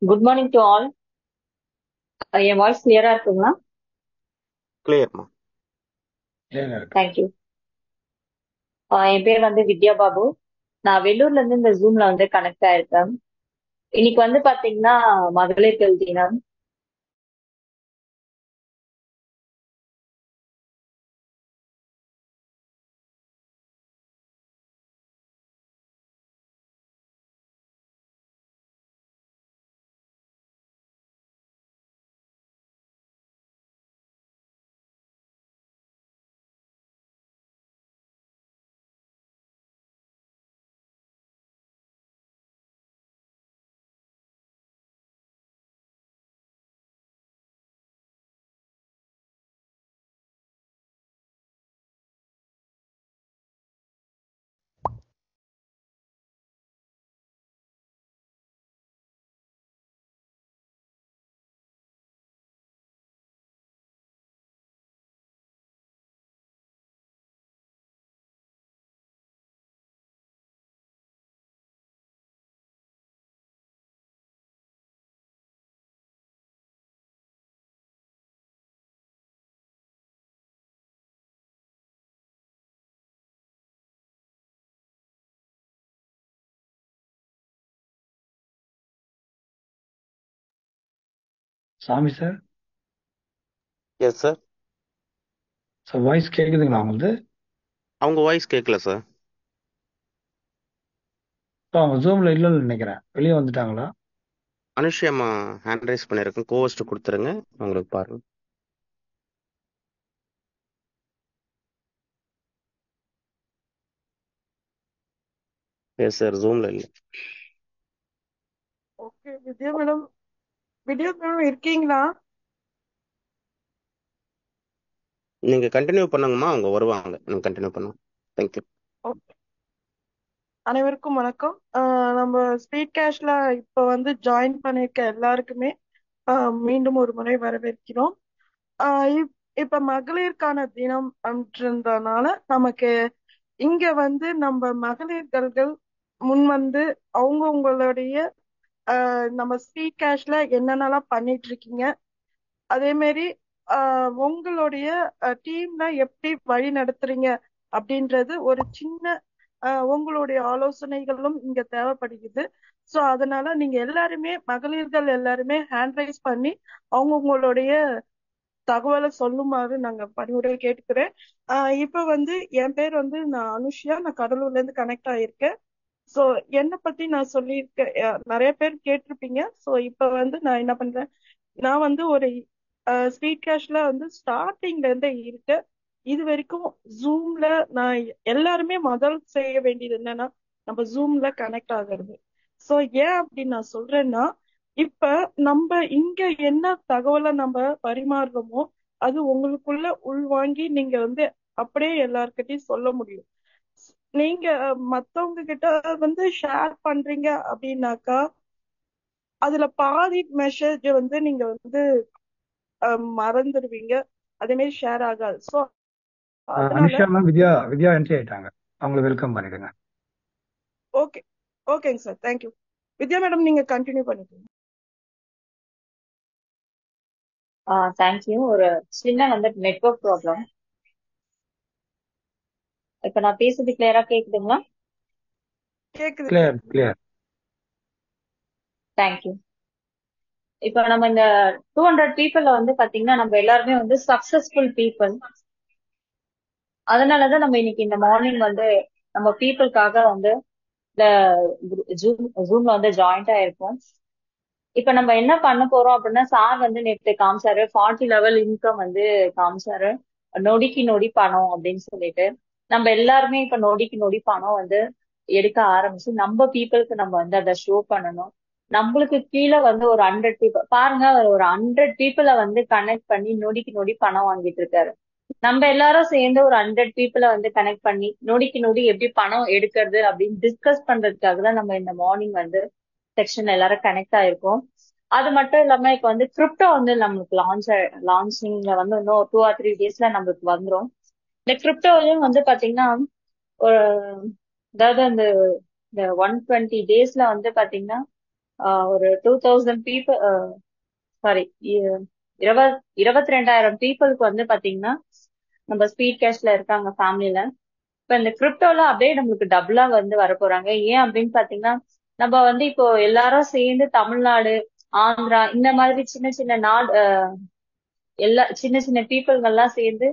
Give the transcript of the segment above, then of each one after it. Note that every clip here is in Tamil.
Good morning to all. N voice கிளியரா இருக்குங்களா? கிளியர்மா. கிளியரா இருக்கு. தேங்க்யூ. என் பேர் வந்து வித்யா பாபு. நான் வெள்ளூர்ல இருந்து இந்த ஜூம்ல வந்து கனெக்ட் ஆயிருக்கேன். இன்னைக்கு வந்து பாத்தீங்கன்னா மகளிர்கள் தினம். சாமி சார், எஸ் சார். வாய்ஸ் கேக்குதுங்களா உங்களுக்கு? அவங்க வாய்ஸ் கேட்கல சார். அவங்க ஜூம்ல இல்லைன்னு நினைக்கிறேன். வெளியே வந்துட்டாங்களா? அனுஷ்யாமா ஹேண்ட் ரைஸ் பண்ணியிருக்கேன். கோவஸ்ட் கொடுத்துருங்க, உங்களுக்கு பாருங்க. எஸ் சார், ஜூம்ல இல்லை. ஓகே வித்யா மேடம் இருக்கீங்களா? நீங்க கண்டினியூ பண்ணுங்கம்மா, அவங்க வருவாங்க. நீங்க கண்டினியூ பண்ணுங்க. தேங்க்யூ. ஓகே. அனைவருக்கும் வணக்கம். நம்ம ஸ்பீட் கேஷ்ல இப்ப வந்து ஜாயின் பண்ணிருக்க எல்லாருக்குமே மீண்டும் ஒரு முறை வரவேற்கிறோம். ஆஹ் இப்- இப்ப மகளிருக்கான தினம் அப்படின்றதுனால நமக்கு இங்க வந்து நம்ம மகளிர்கள் முன் வந்து அவங்கவுங்களுடைய நம்ம ஸ்பீட் கேஷ்ல என்னென்னலாம் பண்ணிட்டு இருக்கீங்க, அதே மாதிரி உங்களுடைய டீம்ல எப்படி வழி நடத்துறீங்க அப்படின்றது ஒரு சின்ன உங்களுடைய ஆலோசனைகளும் இங்க தேவைப்படுகிறது. சோ அதனால நீங்க எல்லாருமே மகளிர்கள் எல்லாருமே ஹேண்ட் ரைஸ் பண்ணி அவங்கவுங்களுடைய தகவலை சொல்லுமாறு நாங்க பணிவுரை கேட்டுக்கிறேன். இப்ப வந்து என் பேர் வந்து நான் அனுஷ்யா, நான் கடலூர்ல இருந்து கனெக்ட் ஆயிருக்கேன். சோ என்னை பத்தி நான் சொல்லியிருக்கேன், நிறைய பேர் கேட்டிருப்பீங்க. சோ இப்ப வந்து நான் என்ன பண்றேன், நான் வந்து ஒரு ஸ்பீட் கேஷ்ல வந்து ஸ்டார்டிங்ல இருந்தே இருக்கேன். இது வரைக்கும் ஜூம்ல நான் எல்லாருமே முதல் செய்ய வேண்டியது என்னன்னா நம்ம ஜூம்ல கனெக்ட் ஆகுறது. சோ ஏன் அப்படி நான் சொல்றேன்னா, இப்ப நம்ம இங்க என்ன தகவலை நம்ம பரிமாறுறோமோ அது உங்களுக்குள்ள உள்வாங்கி நீங்க வந்து அப்படியே எல்லார்கிட்டயும் சொல்ல முடியும். நீங்க மத்தவங்க கிட்ட வந்து ஷேர் பண்றீங்க அப்படின்னாக்கா அதுல பாதி மெசேஜ் வந்து நீங்க வந்து மறந்துடுவீங்க, அதே மாதிரி ஷேர் ஆகாது. ஸோ அதனால அனுஷா மேம், வித்யா வித்யா என்ட்ரி ஆயிட்டாங்க. அவங்களை வெல்கம் பண்ணிடுங்க. ஓகே. ஓகேங்க சார், தேங்க்யூ. வித்யா மேடம் நீங்க கண்டினியூ பண்ணிக்கோங்க. தேங்க்யூ. ஒரு சின்ன வந்து நெட்வொர்க் ப்ராப்ளம். இப்ப நான் பேசுறது கிளியரா கேக்குதுங்களா? கேக்குது கிளியர் கேக்குது. கிளியர். தேங்க்யூ. இப்ப நம்ம இந்த 200 பீப்புள்ல வந்து பாத்தீங்கன்னா நம்ம எல்லாருமே வந்து சக்சஸ்ஃபுல் பீப்புள். அதனாலதான் நம்ம இன்னைக்கு இந்த மார்னிங் வந்து நம்ம பீப்புளுக்காக வந்து இந்த ஜூம்ல வந்து ஜாயிண்ட் ஆயிருக்கோம். இப்ப நம்ம என்ன பண்ண போறோம் அப்படின்னா, சார் வந்து நேற்று காமிச்சாரு 40 லெவல் இன்கம் வந்து காமிச்சாரு. நொடிக்கு நொடி பணம் அப்படின்னு சொல்லிட்டு நம்ம எல்லாருமே இப்ப நொடிக்கு நொடி பணம் வந்து எடுக்க ஆரம்பிச்சு நம்ம பீப்புளுக்கு நம்ம வந்து அதை ஷோ பண்ணணும். நம்மளுக்கு கீழே வந்து ஒரு 100 பீப்புள் பாருங்க, அவர் ஒரு 100 பீப்புளை வந்து கனெக்ட் பண்ணி நொடிக்கு நொடி பணம் வாங்கிட்டு இருக்காரு. நம்ம எல்லாரும் சேர்ந்து ஒரு 100 பீப்புளை வந்து கனெக்ட் பண்ணி நொடிக்கு நொடி எப்படி பணம் எடுக்கிறது அப்படின்னு டிஸ்கஸ் பண்றதுக்காக தான் நம்ம இந்த மார்னிங் வந்து செக்ஷன் எல்லாரும் கனெக்ட் ஆயிருக்கோம். அது மட்டும் இல்லாம இப்ப வந்து கிரிப்டோ வந்து நம்மளுக்கு லான்ச்சிங்ல வந்து இன்னும் 2 or 3 டேஸ்ல நம்மளுக்கு வந்துரும். இந்த கிரிப்டோலையும் வந்து பாத்தீங்கன்னா ஒரு அதாவது அந்த இந்த 120 டேஸ்ல வந்து பாத்தீங்கன்னா ஒரு 2000 பீப்புள், சாரி, 22,000 பீப்புளுக்கு வந்து பாத்தீங்கன்னா நம்ம ஸ்பீட் கேஷ்ல இருக்காங்க ஃபேமிலில. இப்ப இந்த கிரிப்டோல அப்படியே நம்மளுக்கு டபுளா வந்து வர போறாங்க. ஏன் அப்படின்னு பாத்தீங்கன்னா நம்ம வந்து இப்போ எல்லாரும் சேர்ந்து தமிழ்நாடு, ஆந்திரா இந்த மாதிரி சின்ன சின்ன நாடு, எல்லா சின்ன சின்ன பீப்புள்கள்லாம் சேர்ந்து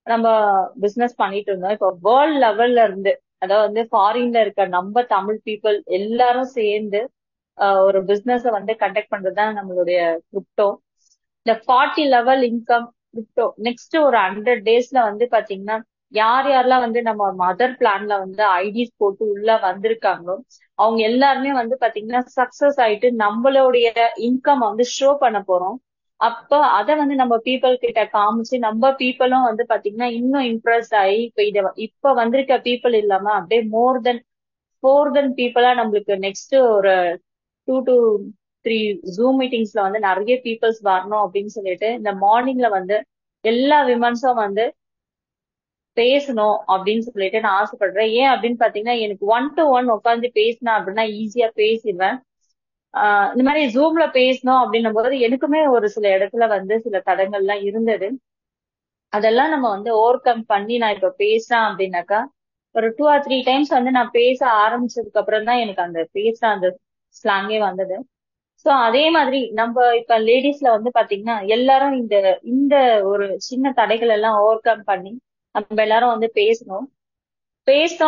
நம்ம பிசினஸ் பண்ணிட்டு இருந்தோம். இப்போ வேர்ல்ட் லெவல்ல இருந்து, அதாவது வந்து ஃபாரின்ல இருக்க நம்ம தமிழ் பீப்புள் எல்லாரும் சேர்ந்து ஒரு பிசினஸ வந்து கண்டக்ட் பண்றதுதான் நம்மளுடைய கிரிப்டோ. இந்த 40 லெவல் இன்கம் கிரிப்டோ நெக்ஸ்ட் ஒரு 100 டேஸ்ல வந்து பாத்தீங்கன்னா யார் யாரெல்லாம் வந்து நம்ம மதர் பிளான்ல வந்து ஐடிஸ் போட்டு உள்ள வந்திருக்காங்களோ அவங்க எல்லாருமே வந்து பாத்தீங்கன்னா சக்சஸ் ஆயிட்டு நம்மளுடைய இன்கம் வந்து ஷோ பண்ண போறோம். அப்ப அத வந்து நம்ம பீப்புள் கிட்ட காமிச்சு நம்ம பீப்புளும் வந்து பாத்தீங்கன்னா இன்னும் இம்ப்ரெஸ் ஆகி இப்ப வந்திருக்க பீப்புள் இல்லாம அப்படியே மோர் தென் பீப்புளா நம்மளுக்கு நெக்ஸ்ட் ஒரு 2 to 3 ஜூம் மீட்டிங்ஸ்ல வந்து நிறைய பீப்புள்ஸ் வரணும் அப்படின்னு சொல்லிட்டு இந்த மார்னிங்ல வந்து எல்லா விமன்ஸும் வந்து பேசணும் அப்படின்னு சொல்லிட்டு நான் ஆசைப்படுறேன். ஏன் அப்படின்னு பாத்தீங்கன்னா எனக்கு 1 to 1 உட்காந்து பேசினேன் அப்படின்னா ஈஸியா பேசிடுவேன். இந்த மாதிரி ஜூம்ல பேசணும் அப்படின்னும் போது எனக்குமே ஒரு சில இடத்துல வந்து சில தடங்கள்லாம் இருந்தது. அதெல்லாம் நம்ம வந்து ஓவர் கம் பண்ணி நான் இப்ப பேசுறேன் அப்படின்னாக்கா ஒரு 2 or 3 டைம்ஸ் வந்து நான் பேச ஆரம்பிச்சதுக்கு அப்புறம் தான் எனக்கு அந்த பேசுற அந்த ஸ்லாங்கே வந்தது. சோ அதே மாதிரி நம்ம இப்ப லேடிஸ்ல வந்து பாத்தீங்கன்னா எல்லாரும் இந்த இந்த ஒரு சின்ன தடைகள் எல்லாம் ஓவர் கம் பண்ணி நம்ம எல்லாரும் வந்து பேசணும்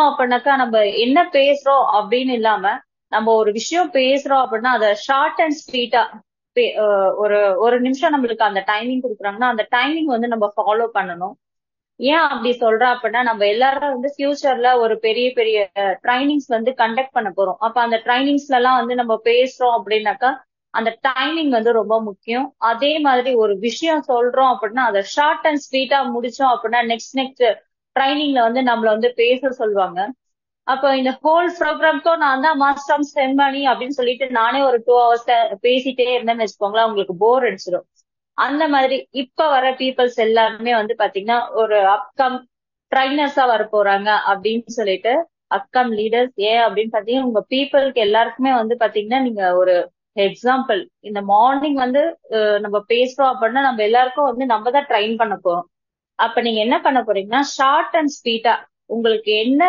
அப்படின்னாக்கா நம்ம என்ன பேசுறோம் அப்படின்னு இல்லாம நம்ம ஒரு விஷயம் பேசுறோம் அப்படின்னா அதை ஷார்ட் அண்ட் ஸ்வீட்டா ஒரு ஒரு நிமிஷம் நம்மளுக்கு அந்த டைமிங் கொடுக்குறாங்கன்னா அந்த டைமிங் வந்து நம்ம ஃபாலோ பண்ணணும். ஏன் அப்படி சொல்றேன் அப்படின்னா நம்ம எல்லாரும் வந்து ஃபியூச்சர்ல ஒரு பெரிய பெரிய ட்ரைனிங்ஸ் வந்து கண்டக்ட் பண்ண போறோம். அப்ப அந்த ட்ரைனிங்ஸ்ல எல்லாம் வந்து நம்ம பேசுறோம் அப்படின்னாக்கா அந்த டைமிங் வந்து ரொம்ப முக்கியம். அதே மாதிரி ஒரு விஷயம் சொல்றோம் அப்படின்னா அதை ஷார்ட் அண்ட் ஸ்வீட்டா முடிச்சோம் அப்படின்னா நெக்ஸ்ட் ட்ரைனிங்ல வந்து நம்மள வந்து பேச சொல்லுவாங்க. அப்ப இந்த ஹோல் ப்ரோக்ராம்க்கும் நான் தான் மாஸ்டர் ஆஃப் செரமனி அப்படின்னு சொல்லிட்டு நானே ஒரு 2 hours பேசிட்டே இருந்தேன்னு வச்சுக்கோங்களேன், உங்களுக்கு போர் அடிச்சிடும். அந்த மாதிரி இப்ப வர பீப்புள்ஸ் எல்லாருமே வந்து பாத்தீங்கன்னா ஒரு அப்கம் ட்ரைனர்ஸா வர போறாங்க அப்படின்னு சொல்லிட்டு அப்கம் லீடர்ஸ். ஏன் அப்படின்னு பாத்தீங்கன்னா உங்க பீப்புளுக்கு எல்லாருக்குமே வந்து பாத்தீங்கன்னா நீங்க ஒரு எக்ஸாம்பிள். இந்த மார்னிங் வந்து நம்ம பேசுறோம் அப்படின்னா நம்ம எல்லாருக்கும் வந்து நம்ம தான் ட்ரைன் பண்ண போறோம். அப்ப நீங்க என்ன பண்ண போறீங்கன்னா ஷார்ட் அண்ட் ஸ்வீட்டா உங்களுக்கு என்ன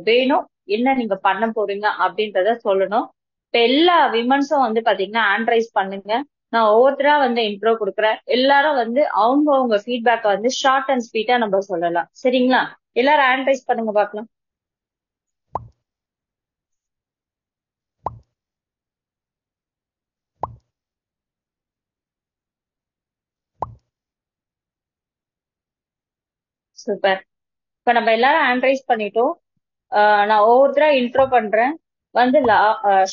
வேணும், என்ன நீங்க பண்ண போறீங்க அப்படின்றத சொல்லணும். இப்ப எல்லா விமன்ஸும் வந்து பாத்தீங்கன்னா ஹேண்ட் ரைஸ் பண்ணுங்க. நான் ஒவ்வொருத்தரா வந்து இன்ட்ரோ கொடுக்குறேன். எல்லாரும் வந்து அவங்க ஃபீட்பேக்கை வந்து ஷார்ட் அண்ட் ஸ்வீட்டா நம்ம சொல்லலாம். சரிங்களா? எல்லாரும் ஹேண்ட் ரைஸ் பண்ணுங்க பாக்கலாம். சூப்பர். இப்ப நம்ம எல்லாரும் ஹேண்ட் ரைஸ் பண்ணிட்டோம். நான் ஒவ்வொருத்தரா இன்ட்ரோ பண்றேன். வந்து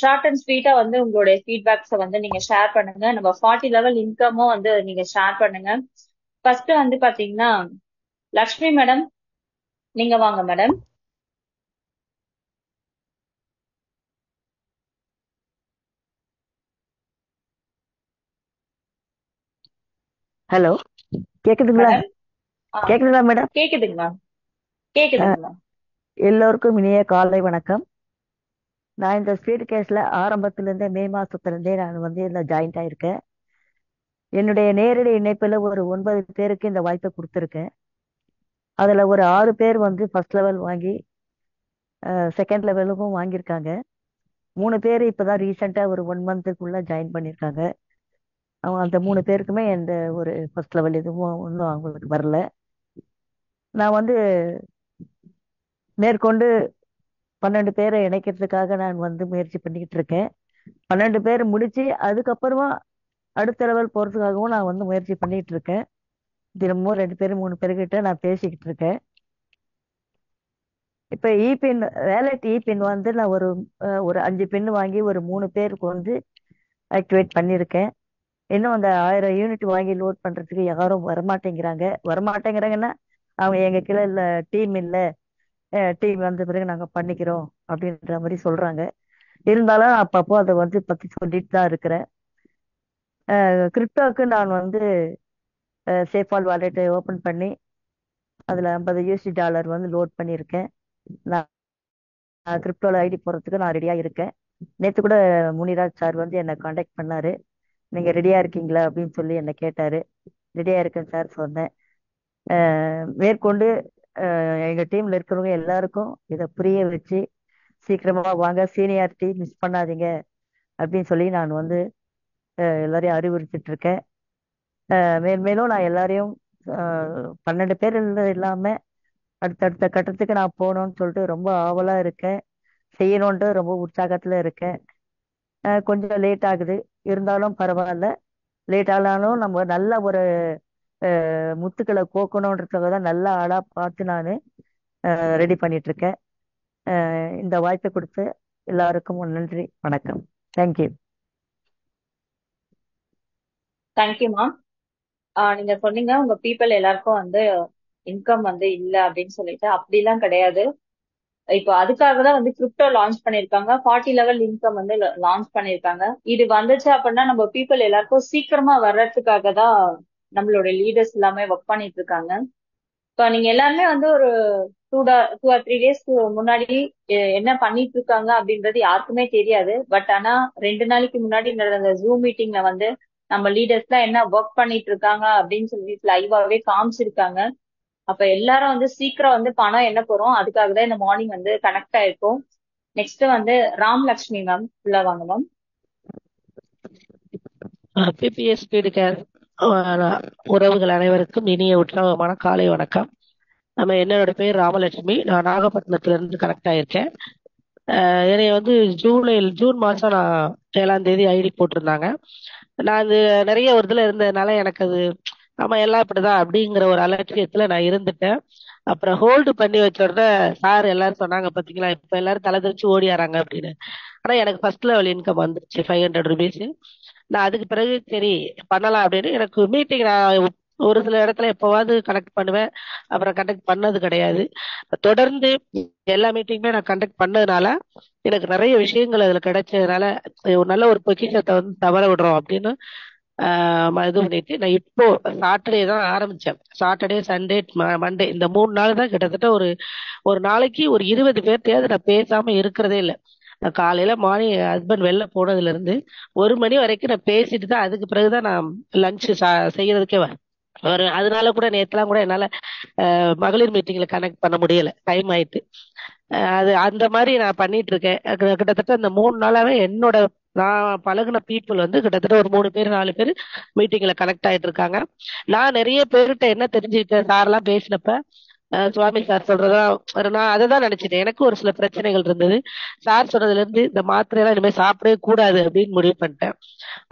ஷார்ட் அண்ட் ஸ்வீட்டா வந்து உங்களுடைய ஃபீட்பேக்ஸை வந்து நீங்க ஷேர் பண்ணுங்க. நம்ம 40 லெவல் இன்கமும் வந்து நீங்க ஷேர் பண்ணுங்க. ஃபர்ஸ்ட் வந்து பாத்தீங்கன்னா லக்ஷ்மி மேடம், நீங்க வாங்க மேடம். ஹலோ, கேக்குதுங்களா? மேடம் கேக்குதுங்களா மேடம்? கேக்குதுங்களா? கேக்குதுங்களா? எல்லோருக்கும் இனிய காலை வணக்கம். நான் இந்த ஸ்பீட் கேஸ்ல ஆரம்பத்திலிருந்தே மே மாசத்திலிருந்தே நான் வந்து இந்த ஜாயிண்ட் ஆயிருக்கேன். என்னுடைய நேரடி இணைப்புல ஒரு 9 பேருக்கு இந்த வாய்ப்பை கொடுத்துருக்கேன். அதுல ஒரு 6 பேர் வந்து ஃபர்ஸ்ட் லெவல் வாங்கி செகண்ட் லெவலுக்கும் வாங்கியிருக்காங்க. 3 பேர் இப்பதான் ரீசெண்டா ஒரு 1 மந்த்துக்குள்ள ஜாயின் பண்ணியிருக்காங்க. அவங்க அந்த 3 பேருக்குமே எந்த ஒரு ஃபர்ஸ்ட் லெவல் எதுவும் ஒன்றும் அவங்களுக்கு வரல. நான் வந்து மேற்கொண்டு 12 பேரை இணைக்கிறதுக்காக நான் வந்து முயற்சி பண்ணிக்கிட்டு இருக்கேன். 12 பேர் முடிச்சு அதுக்கப்புறமா அடுத்த லெவல் போறதுக்காகவும் நான் வந்து முயற்சி பண்ணிட்டு இருக்கேன். தினமும் 2 பேர் 3 பேர்கிட்ட நான் பேசிக்கிட்டு இருக்கேன். இப்ப இபின் வேலட் இபின் வந்து நான் ஒரு 5 பின் வாங்கி ஒரு 3 பேருக்கு வந்து ஆக்டிவேட் பண்ணியிருக்கேன். இன்னும் அந்த 1000 யூனிட் வாங்கி லோட் பண்றதுக்கு யாரும் வரமாட்டேங்கிறாங்கன்னா அவங்க எங்க கீழே இல்ல டீம் இல்லை, டீம் வந்த பிறகு நாங்க பண்ணிக்கிறோம் அப்படின்ற மாதிரி சொல்றாங்க. இருந்தாலும் அப்பப்போ அதை வந்து பத்தி சொல்லிட்டு தான் இருக்கிறேன். கிரிப்டோக்கு நான் வந்து சேஃபால் வாலெட்டை ஓபன் பண்ணி அதுல $50 வந்து லோட் பண்ணியிருக்கேன். நான் கிரிப்டோல ஐடி போறதுக்கு நான் ரெடியா இருக்கேன். நேற்று கூட முனிராஜ் சார் வந்து என்னை காண்டாக்ட் பண்ணாரு. நீங்க ரெடியா இருக்கீங்களா அப்படின்னு சொல்லி என்னை கேட்டாரு. ரெடியா இருக்கேன் சார் சொன்னேன். மேற்கொண்டு எங்க டீம்ல இருக்கிறவங்க எல்லாருக்கும் இதை புரிய வச்சு சீக்கிரமா வாங்க, சீனியாரிட்டி மிஸ் பண்ணாதீங்க அப்படின்னு சொல்லி நான் வந்து எல்லாரையும் அறிவுறுத்திட்டு இருக்கேன். மேலும் நான் எல்லாரையும் 12 பேர் இல்லாம அடுத்தடுத்த கட்டத்துக்கு நான் போகணும்னு சொல்லிட்டு ரொம்ப ஆவலா இருக்கேன். செய்யணுன்ட்டு ரொம்ப உற்சாகத்துல இருக்கேன். கொஞ்சம் லேட் ஆகுது, இருந்தாலும் பரவாயில்ல. லேட் ஆனாலும் நம்ம நல்ல ஒரு முத்துக்களை கோக்கணுன்றதுக்காக தான் நல்ல ஆளா பார்த்து நான் ரெடி பண்ணிட்டு இருக்கேன். இந்த வாய்ப்பை கொடுத்து எல்லாருக்கும் நன்றி, வணக்கம். தேங்க்யூ. Thank you ma'am. நீங்க சொன்னீங்க உங்க பீப்புள் எல்லாருக்கும் வந்து இன்கம் வந்து இல்ல அப்படின்னு சொல்லிட்டு. அப்படிலாம் கிடையாது. இப்போ அதுக்காக தான் வந்து கிரிப்டோ லான்ச் பண்ணிருக்காங்க. 40 லெவல் இன்கம் வந்து லான்ச் பண்ணிருக்காங்க. இது வந்துச்சு அப்படின்னா நம்ம பீப்புள் எல்லாருக்கும் சீக்கிரமா வர்றதுக்காக தான் நம்மளோட லீடர்ஸ் எல்லாமே ஒர்க் பண்ணிட்டு இருக்காங்க. இப்போ நீங்க எல்லாருமே வந்து ஒரு 2 or 3 days முன்னாடி என்ன பண்ணிட்டு இருக்காங்க அப்படின்றது யாருக்குமே தெரியாது. பட் ஆனா 2 நாளைக்கு முன்னாடி நடந்த ஜூம் மீட்டிங்ல வந்து நம்ம லீடர்ஸ் எல்லாம் என்ன ஒர்க் பண்ணிட்டு இருக்காங்க அப்படின்னு சொல்லி லைவாவே காமிச்சிருக்காங்க. அப்ப எல்லாரும் வந்து சீக்கிரம் வந்து பணம் என்ன போறோம் அதுக்காக தான் இந்த மார்னிங் வந்து கனெக்ட் ஆயிருக்கும். நெக்ஸ்ட் வந்து ராமலட்சுமி மேம் உள்ள வாங்க மேம். பிபிஎஸ் ஸ்பீடு கேர் உறவுகள் அனைவருக்கும் இனிய உற்சாகமான காலை வணக்கம். என்னோட பேர் ராமலட்சுமி. நான் நாகப்பட்டினத்துல இருந்து கனெக்ட் ஆயிருக்கேன். என்னைய வந்து ஜூன் மாசம் நான் 7ஆம் தேதி ஐடி போட்டிருந்தாங்க. நான் அது நிறைய ஒரு இதுல இருந்ததுனால எனக்கு அது ஆமா எல்லாம் இப்படிதான் அப்படிங்கிற ஒரு அலட்சியத்துல நான் இருந்துட்டேன். அப்புறம் ஹோல்டு பண்ணி வச்ச உடனே சார் எல்லாரும் சொன்னாங்க பாத்தீங்களா இப்ப எல்லாரும் தலை தெரிச்சு ஓடியாராங்க அப்படின்னு. ஆனா எனக்கு ஃபர்ஸ்ட் லெவல் இன்கம் வந்துருச்சு 500 rupees. நான் அதுக்கு பிறகு சரி பண்ணலாம் அப்படின்னு எனக்கு மீட்டிங் நான் ஒரு சில இடத்துல எப்பவாவது கனெக்ட் பண்ணுவேன். அப்புறம் கண்டக்ட் பண்ணது கிடையாது. தொடர்ந்து எல்லா மீட்டிங்குமே நான் கண்டக்ட் பண்ணதுனால எனக்கு நிறைய விஷயங்கள் அதுல கிடைச்சதுனால ஒரு நல்ல ஒரு பொக்கிஷத்தை வந்து தவற விடுறோம் அப்படின்னு இது பண்ணிட்டு நான் இப்போ சாட்டர்டே தான் ஆரம்பிச்சேன். சாட்டர்டே, சண்டே, மண்டே இந்த 3 நாள் தான் கிட்டத்தட்ட ஒரு நாளைக்கு ஒரு 20 பேர்ட்டையாவது நான் பேசாம இருக்கிறதே இல்லை. காலையில மார்னிங் ஹஸ்பண்ட் வெளில போனதுல இருந்து 1 மணி வரைக்கும் நான் பேசிட்டு தான் அதுக்கு பிறகுதான் நான் லஞ்ச் செய்யறதுக்கே வரேன். அதனால கூட நேத்துலாம் கூட என்னால மகளிர் மீட்டிங்ல கனெக்ட் பண்ண முடியல, டைம் ஆயிட்டு. அது அந்த மாதிரி நான் பண்ணிட்டு இருக்கேன். கிட்டத்தட்ட இந்த 3 நாளாவே என்னோட நான் பழகுன பீப்புள் வந்து கிட்டத்தட்ட ஒரு 3 பேர் 4 பேர் மீட்டிங்ல கனெக்ட் ஆயிட்டு இருக்காங்க. நான் நிறைய பேர்கிட்ட என்ன தெரிஞ்சுக்கிட்டேன் சார்லாம் பேசினப்ப சுவாமி சார் சொல்றதா நான் அதை தான் நினைச்சிட்டேன். எனக்கு ஒரு சில பிரச்சனைகள் இருந்தது. சார் சொன்னதுல இருந்து இந்த மாத்திரையெல்லாம் இனிமேல் சாப்பிடவே கூடாது அப்படின்னு முடிவு பண்ணிட்டேன்.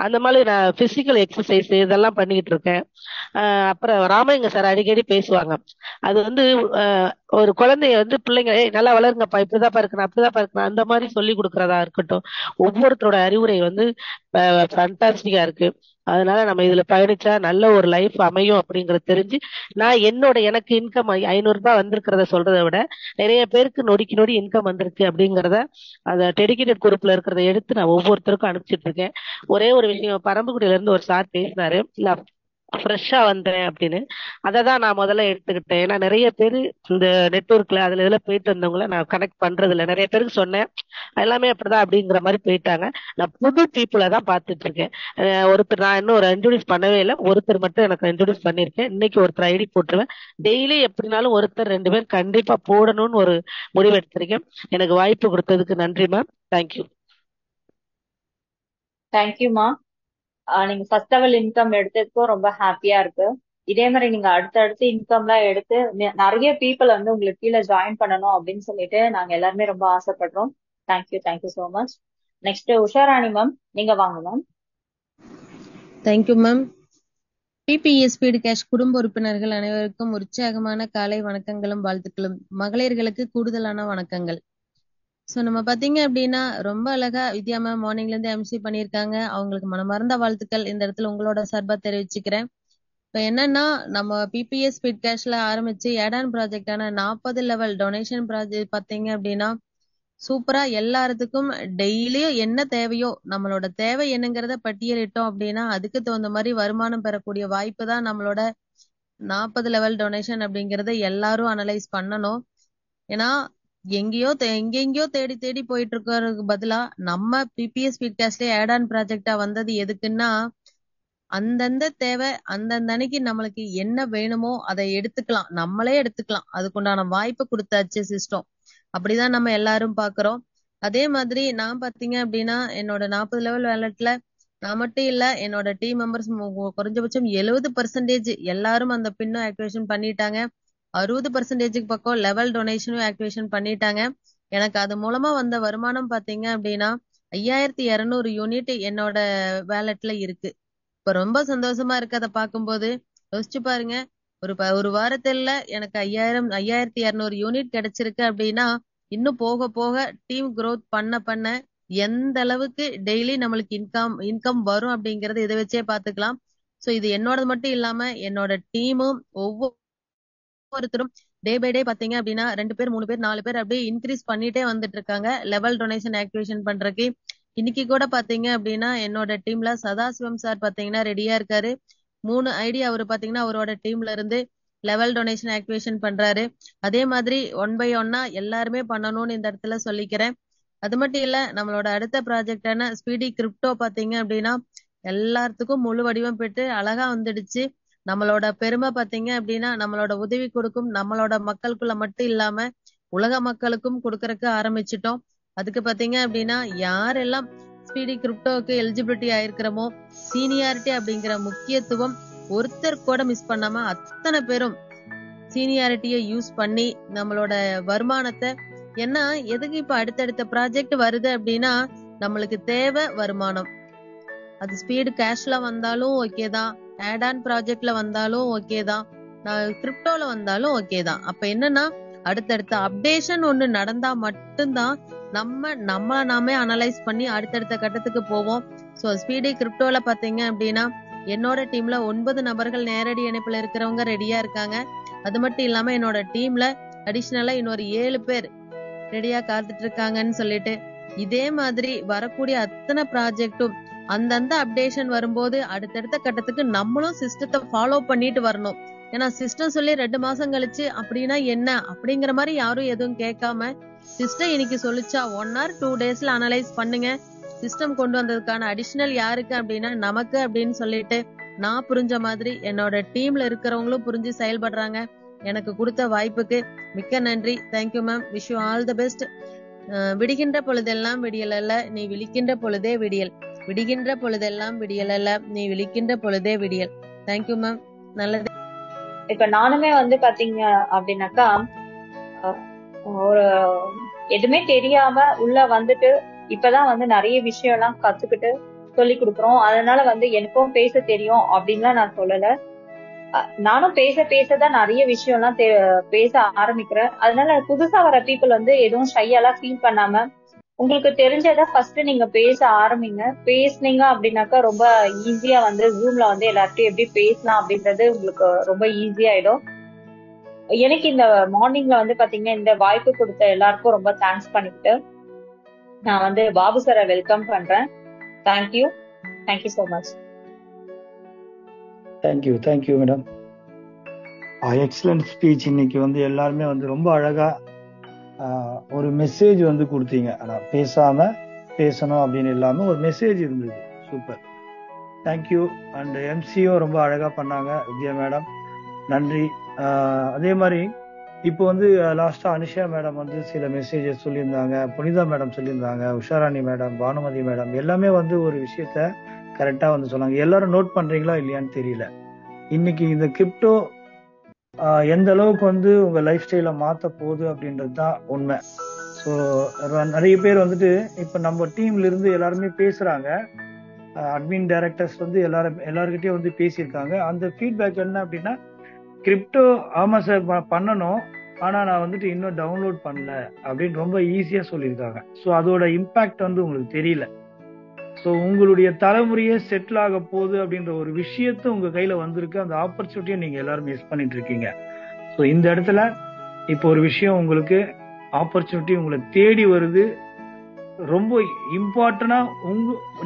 அந்த மாதிரி நான் பிசிக்கல் எக்ஸசைஸ் இதெல்லாம் பண்ணிக்கிட்டு இருக்கேன். அப்புறம் ராமலிங்க சார் அடிக்கடி பேசுவாங்க. அது வந்து ஒரு குழந்தைய வந்து பிள்ளைங்க நல்லா வளருங்கப்பா, இப்படிதான்ப்பா இருக்கணும் அப்படிதான்ப்பா இருக்கணும் அந்த மாதிரி சொல்லி கொடுக்கறதா இருக்கட்டும், ஒவ்வொருத்தரோட அறிவுரை வந்து ஃபேண்டாஸ்டிக்கா இருக்கு. அதனால நம்ம இதுல பயணிச்சா நல்ல ஒரு லைஃப் அமையும் அப்படிங்கறது தெரிஞ்சு நான் எனக்கு இன்கம் 500 ரூபாய் வந்திருக்கிறத சொல்றதை விட நிறைய பேருக்கு நொடிக்கு நொடி இன்கம் வந்திருக்கு அப்படிங்கறத அந்த டெடிகேட்டட் குரூப்ல இருக்கிறத எடுத்து நான் ஒவ்வொருத்தருக்கும் அனுப்பிச்சிட்டு இருக்கேன். ஒரே ஒரு விஷயம், பரம்புக்குடியில இருந்து ஒரு சார் பேசினாரு ஃப்ரெஷ்ஷா வந்தேன் அப்படின்னு. அததான் நான் முதல்ல எடுத்துக்கிட்டேன். ஏன்னா நிறைய பேர் இந்த நெட்வொர்க்ல அதுல இதுல போயிட்டு வந்தவங்கள நான் கனெக்ட் பண்றது இல்லை. நிறைய பேருக்கு சொன்னேன், எல்லாமே அப்படிதான் அப்படிங்கிற மாதிரி போயிட்டாங்க. நான் புது பீப்புளை தான் பார்த்துட்டு இருக்கேன். ஒருத்தர் நான் இன்னும் ஒரு இன்ட்ரோடியூஸ் பண்ணவே இல்லை, ஒருத்தர் மட்டும் எனக்கு இன்ட்ரோடியூஸ் பண்ணிருக்கேன். இன்னைக்கு ஒருத்தர் ஐடி போட்டுருவேன். டெய்லி எப்படினாலும் ஒருத்தர் 2 பேர் கண்டிப்பா போடணும்னு ஒரு முடிவு எடுத்திருக்கேன். எனக்கு வாய்ப்பு கொடுத்ததுக்கு நன்றி மேம். தேங்க்யூ. தேங்க்யூமா. நீங்க ஃபர்ஸ்ட் லெவல் இன்கம் எடுத்ததுக்கும் ரொம்ப ஹாப்பியா இருக்கு. இதே மாதிரி நீங்க அடுத்தடுத்து இன்கம்லாம் எடுத்து நிறைய பீப்புள் வந்து உங்களுக்கு கீழே ஜாயின் பண்ணணும் அப்படின்னு சொல்லிட்டு நாங்க எல்லாருமே ரொம்ப ஆசைப்படுறோம். Thank you so much. Next Usharani ma'am, நீங்க வாங்க ma'am. Thank you ma'am. PBS speed cash குடும்ப உறுப்பினர்கள் அனைவருக்கும் உற்சாகமான காலை வணக்கங்களும் வாழ்த்துக்களும். மகளிர்களுக்கு கூடுதலான வணக்கங்கள். ஸோ நம்ம பார்த்தீங்க அப்படின்னா ரொம்ப அழகா வித்யா மேம் மார்னிங்ல இருந்து எம்சி பண்ணியிருக்காங்க. அவங்களுக்கு மனமார்ந்த வாழ்த்துக்கள் இந்த இடத்துல உங்களோட சார்பா தெரிவிச்சுக்கிறேன். இப்போ என்னன்னா நம்ம பிபிஎஸ் ஸ்பீட் கேஷ்ல ஆரம்பிச்சு ஏடான் ப்ராஜெக்டான 40 லெவல் டொனேஷன் ப்ராஜெக்ட் பார்த்தீங்க அப்படின்னா சூப்பரா எல்லாத்துக்கும் டெய்லியும் என்ன தேவையோ நம்மளோட தேவை என்னங்கிறத பட்டியலிட்டோம் அப்படின்னா அதுக்கு தகுந்த மாதிரி வருமானம் பெறக்கூடிய வாய்ப்பு தான் நம்மளோட 40 லெவல் டொனேஷன் அப்படிங்கறத எல்லாரும் அனலைஸ் பண்ணணும். ஏன்னா எங்கெங்கயோ தேடி தேடி போயிட்டு இருக்கிறதுக்கு பதிலா நம்ம பிபிஎஸ் ஸ்பீட்காஸ்ட்லயே ஆட் ஆன் ப்ராஜெக்டா வந்தது எதுக்குன்னா, அந்தந்த தேவை அந்தந்த அன்னைக்கு நம்மளுக்கு என்ன வேணுமோ அதை எடுத்துக்கலாம், நம்மளே எடுத்துக்கலாம். அதுக்குண்டான வாய்ப்பு கொடுத்தாச்சு சிஸ்டம். அப்படிதான் நம்ம எல்லாரும் பாக்குறோம். அதே மாதிரி நான் பாத்தீங்க அப்படின்னா என்னோட 40 லெவல் வேலட்ல நான் மட்டும் இல்ல, என்னோட டீம் மெம்பர்ஸ் குறைஞ்சபட்சம் 70% எல்லாரும் அந்த பின்னும் ஆக்டிவேஷன் பண்ணிட்டாங்க. 60% பக்கம் லெவல் டொனேஷனும் ஆக்டிவேஷன் பண்ணிட்டாங்க. எனக்கு அது மூலமா வந்த வருமானம் பாத்தீங்க அப்படின்னா 5200 யூனிட் என்னோட வேலட்ல இருக்கு. இப்ப ரொம்ப சந்தோஷமா இருக்கு அதை பார்க்கும்போது. யோசிச்சு பாருங்க, ஒரு வாரத்துல எனக்கு 5200 யூனிட் கிடைச்சிருக்கு அப்படின்னா, இன்னும் போக போக டீம் growth பண்ண எந்த அளவுக்கு டெய்லி நம்மளுக்கு இன்கம் வரும் அப்படிங்கறது இதை வச்சே பாத்துக்கலாம். சோ இது என்னோடது மட்டும் இல்லாம என்னோட டீமும் ஒவ்வொருத்தரும் டே பை டே பாத்தீங்க அப்படின்னா 2 பேர் 3 பேர் 4 பேர் அப்படியே இன்க்ரீஸ் பண்ணிட்டே வந்துட்டு இருக்காங்க லெவல் டொனேஷன் ஆக்டிவேஷன் பண்றதுக்கு. இன்னைக்கு கூட பாத்தீங்க அப்படின்னா என்னோட டீம்ல சதாசிவம் சார் பாத்தீங்கன்னா ரெடியா இருக்காரு. 3 ஐடி அவர் பாத்தீங்கன்னா அவரோட டீம்ல இருந்து லெவல் டொனேஷன் ஆக்டிவேஷன் பண்றாரு. அதே மாதிரி 1 by 1 எல்லாருமே பண்ணணும்னு இந்த இடத்துல சொல்லிக்கிறேன். அது மட்டும் இல்ல, நம்மளோட அடுத்த ப்ராஜெக்டான ஸ்பீடி கிரிப்டோ பாத்தீங்க அப்படின்னா எல்லாத்துக்கும் முழு வடிவம் பெற்று அழகா வந்துடுச்சு. நம்மளோட பெருமை பாத்தீங்க அப்படின்னா நம்மளோட உதவி கொடுக்கும் நம்மளோட மக்களுக்குள்ள மட்டும் இல்லாம உலக மக்களுக்கும் கொடுக்கறதுக்கு ஆரம்பிச்சிட்டோம். அதுக்கு பாத்தீங்க அப்படின்னா யாரெல்லாம் ஸ்பீடி கிரிப்டோவுக்கு எலிஜிபிலிட்டி ஆயிருக்கிறோமோ, சீனியாரிட்டி அப்படிங்கிற முக்கியத்துவம் ஒருத்தர் கூட மிஸ் பண்ணாம அத்தனை பேரும் சீனியாரிட்டியை யூஸ் பண்ணி நம்மளோட வருமானத்தை, ஏன்னா எதுக்கு இப்ப அடுத்தடுத்த ப்ராஜெக்ட் வருது அப்படின்னா நம்மளுக்கு தேவை வருமானம். அது ஸ்பீடு கேஷ்ல வந்தாலும் ஓகே தான், ஆட் ஆன் ப்ராஜெக்ட்ல வந்தாலும் ஓகே தான், கிரிப்டோல வந்தாலும் ஓகே தான். அப்ப என்னன்னா அடுத்தடுத்த அப்டேஷன் ஒண்ணு நடந்தா மட்டும்தான் நம்மள நாமே அனலைஸ் பண்ணி அடுத்தடுத்த கட்டத்துக்கு போவோம். சோ ஸ்பீடி கிரிப்டோல பாத்தீங்க அப்படின்னா என்னோட டீம்ல 9 நபர்கள் நேரடி இணைப்புல இருக்கிறவங்க ரெடியா இருக்காங்க. அது மட்டும் இல்லாம என்னோட டீம்ல அடிஷனலா இன்னொரு 7 பேர் ரெடியா காத்துட்டு இருக்காங்கன்னு சொல்லிட்டு, இதே மாதிரி வரக்கூடிய அத்தனை ப்ராஜெக்டும் அந்தந்த அப்டேஷன் வரும்போது அடுத்தடுத்த கட்டத்துக்கு நம்மளும் சிஸ்டத்தை ஃபாலோ பண்ணிட்டு வரணும். ஏன்னா சிஸ்டம் சொல்லி 2 மாசம் கழிச்சு அப்படின்னா என்ன அப்படிங்கிற மாதிரி யாரும் எதுவும் கேட்காம, சிஸ்டம் இன்னைக்கு சொல்லிச்சா 1 or 2 daysல அனலைஸ் பண்ணுங்க. சிஸ்டம் கொண்டு வந்ததுக்கான அடிஷனல் யாருக்கு அப்படின்னா நமக்கு அப்படின்னு சொல்லிட்டு நான் புரிஞ்ச மாதிரி என்னோட டீம்ல இருக்கிறவங்களும் புரிஞ்சு செயல்படுறாங்க. எனக்கு கொடுத்த வாய்ப்புக்கு மிக்க நன்றி. Thank you ma'am. Wish you all the best. விடுகின்ற பொழுதெல்லாம் விடியல் அல்ல, நீ விழிக்கின்ற பொழுதே விடியல். விடுகின்ற பொழுதெல்லாம் விடியல் அல்ல, நீ விழிக்கின்ற பொழுதே விடியல். Thank you ma'am. நல்லது. இப்ப நானுமே வந்து பாத்தீங்க அப்படின்னாக்கா ஒரு எதுவுமே தெரியாம உள்ள வந்துட்டு இப்பதான் வந்து நிறைய விஷயம் எல்லாம் கத்துக்கிட்டு சொல்லி கொடுக்குறோம். அதனால வந்து எனக்கும் பேச தெரியும் அப்படின்லாம் நான் சொல்லல. நானும் பேசதான் நிறைய விஷயம் எல்லாம் பேச ஆரம்பிக்கிறேன். அதனால புதுசா வர பீப்புள் வந்து எதுவும் ஷையெல்லாம் ஃபீல் பண்ணாம உங்களுக்கு தெரிஞ்சதை ஃபர்ஸ்ட் நீங்க பேச ஆரம்பிங்க. பேசுனீங்க அப்படின்னாக்கா ரொம்ப ஈஸியா வந்து ஜூம்ல வந்து எல்லார்ட்டையும் எப்படி பேசலாம் அப்படின்றது உங்களுக்கு ரொம்ப ஈஸியாயிடும். எனக்கு இந்த மார்னிங்ல வந்து பாத்தீங்கன்னா இந்த வாய்ப்பு கொடுத்த எல்லாருக்கும் ரொம்ப தேங்க்ஸ் பண்ணிட்டு நான் வந்து பாபு சாரை வெல்கம் பண்றேன். Thank you so much. Thank you madam. Excellent speech. இன்னைக்கு வந்து எல்லாருமே வந்து ரொம்ப அழகா ஒரு மெசேஜ் வந்து கொடுத்தீங்க. ஆனா பேசாம பேசணும் அப்படின்னு இல்லாம ஒரு மெசேஜ் இருந்தது. Super, thank you. அண்ட் எம்சியும் ரொம்ப அழகா பண்ணாங்க வித்யா மேடம், நன்றி. அதே மாதிரி இப்போ வந்து லாஸ்டா அனுஷா மேடம் வந்து சில மெசேஜஸ் சொல்லியிருந்தாங்க, புனிதா மேடம் சொல்லியிருந்தாங்க, உஷாராணி மேடம், பானுமதி மேடம் எல்லாமே வந்து ஒரு விஷயத்த கரெக்டா வந்து சொன்னாங்க. எல்லாரும் நோட் பண்றீங்களா இல்லையான்னு தெரியல. இன்னைக்கு இந்த கிரிப்டோ எந்த அளவுக்கு வந்து உங்க லைஃப் ஸ்டைல மாத்த போகுது அப்படின்றது தான் உண்மை. ஸோ நிறைய பேர் வந்துட்டு இப்ப நம்ம டீம்ல இருந்து எல்லாருமே பேசுறாங்க. அட்மின் டைரக்டர்ஸ் வந்து எல்லாருக்கிட்டையும் வந்து பேசியிருக்காங்க. அந்த ஃபீட்பேக் என்ன அப்படின்னா, கிரிப்டோ ஆமா சார் பண்ணணும், ஆனா நான் வந்துட்டு இன்னும் டவுன்லோட் பண்ணல அப்படின்னு ரொம்ப ஈஸியா சொல்லியிருக்காங்க. ஸோ அதோட இம்பாக்ட் வந்து உங்களுக்கு தெரியல. ஸோ உங்களுடைய தலைமுறையே செட்டில் ஆக போகுது அப்படின்ற ஒரு விஷயத்த உங்க கையில வந்திருக்கு. அந்த ஆப்பர்ச்சுனிட்டியை நீங்க எல்லாரும் மிஸ் பண்ணிட்டு இருக்கீங்க. ஸோ இந்த இடத்துல இப்போ ஒரு விஷயம் உங்களுக்கு ஆப்பர்ச்சுனிட்டி உங்களை தேடி வருது. ரொம்ப இம்பார்ட்டன்டா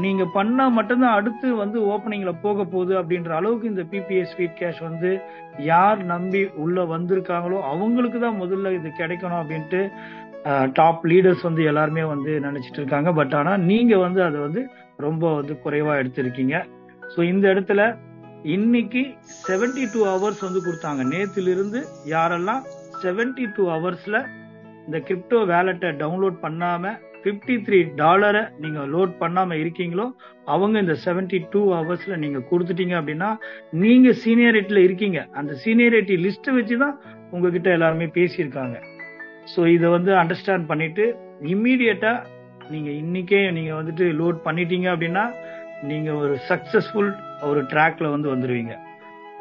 நீங்க பண்ணா மட்டும்தான் அடுத்து வந்து ஓப்பனிங்ல போக போகுது அப்படின்ற அளவுக்கு இந்த பிபிஎஸ் ஸ்பீட் கேஷ் வந்து யார் நம்பி உள்ள வந்திருக்காங்களோ அவங்களுக்கு தான் முதல்ல இது கிடைக்கணும் அப்படின்ட்டு டாப் லீடர்ஸ் வந்து எல்லாருமே வந்து நினைச்சிட்டு இருக்காங்க. பட் ஆனா நீங்க வந்து அதை வந்து ரொம்ப வந்து குறைவா எடுத்திருக்கீங்க. ஸோ இந்த இடத்துல இன்னைக்கு 72 ஹவர்ஸ் வந்து கொடுத்தாங்க. நேத்திலிருந்து யாரெல்லாம் 72 ஹவர்ஸ்ல இந்த கிரிப்டோ வேலெட்டை டவுன்லோட் பண்ணாம $53 நீங்க லோட் பண்ணாம இருக்கீங்களோ அவங்க இந்த 72 ஹவர்ஸ்ல நீங்க கொடுத்துட்டீங்க அப்படின்னா நீங்க சீனியாரிட்டியில இருக்கீங்க. அந்த சீனியாரிட்டி லிஸ்ட் வச்சுதான் உங்ககிட்ட எல்லாருமே பேசியிருக்காங்க. ஸோ இதை வந்து அண்டர்ஸ்டாண்ட் பண்ணிட்டு இம்மீடியட்டா நீங்க இன்னைக்கே நீங்க வந்துட்டு லோட் பண்ணிட்டீங்க அப்படின்னா நீங்க ஒரு சக்சஸ்ஃபுல் ஒரு ட்ராக்ல வந்து வந்துருவீங்க.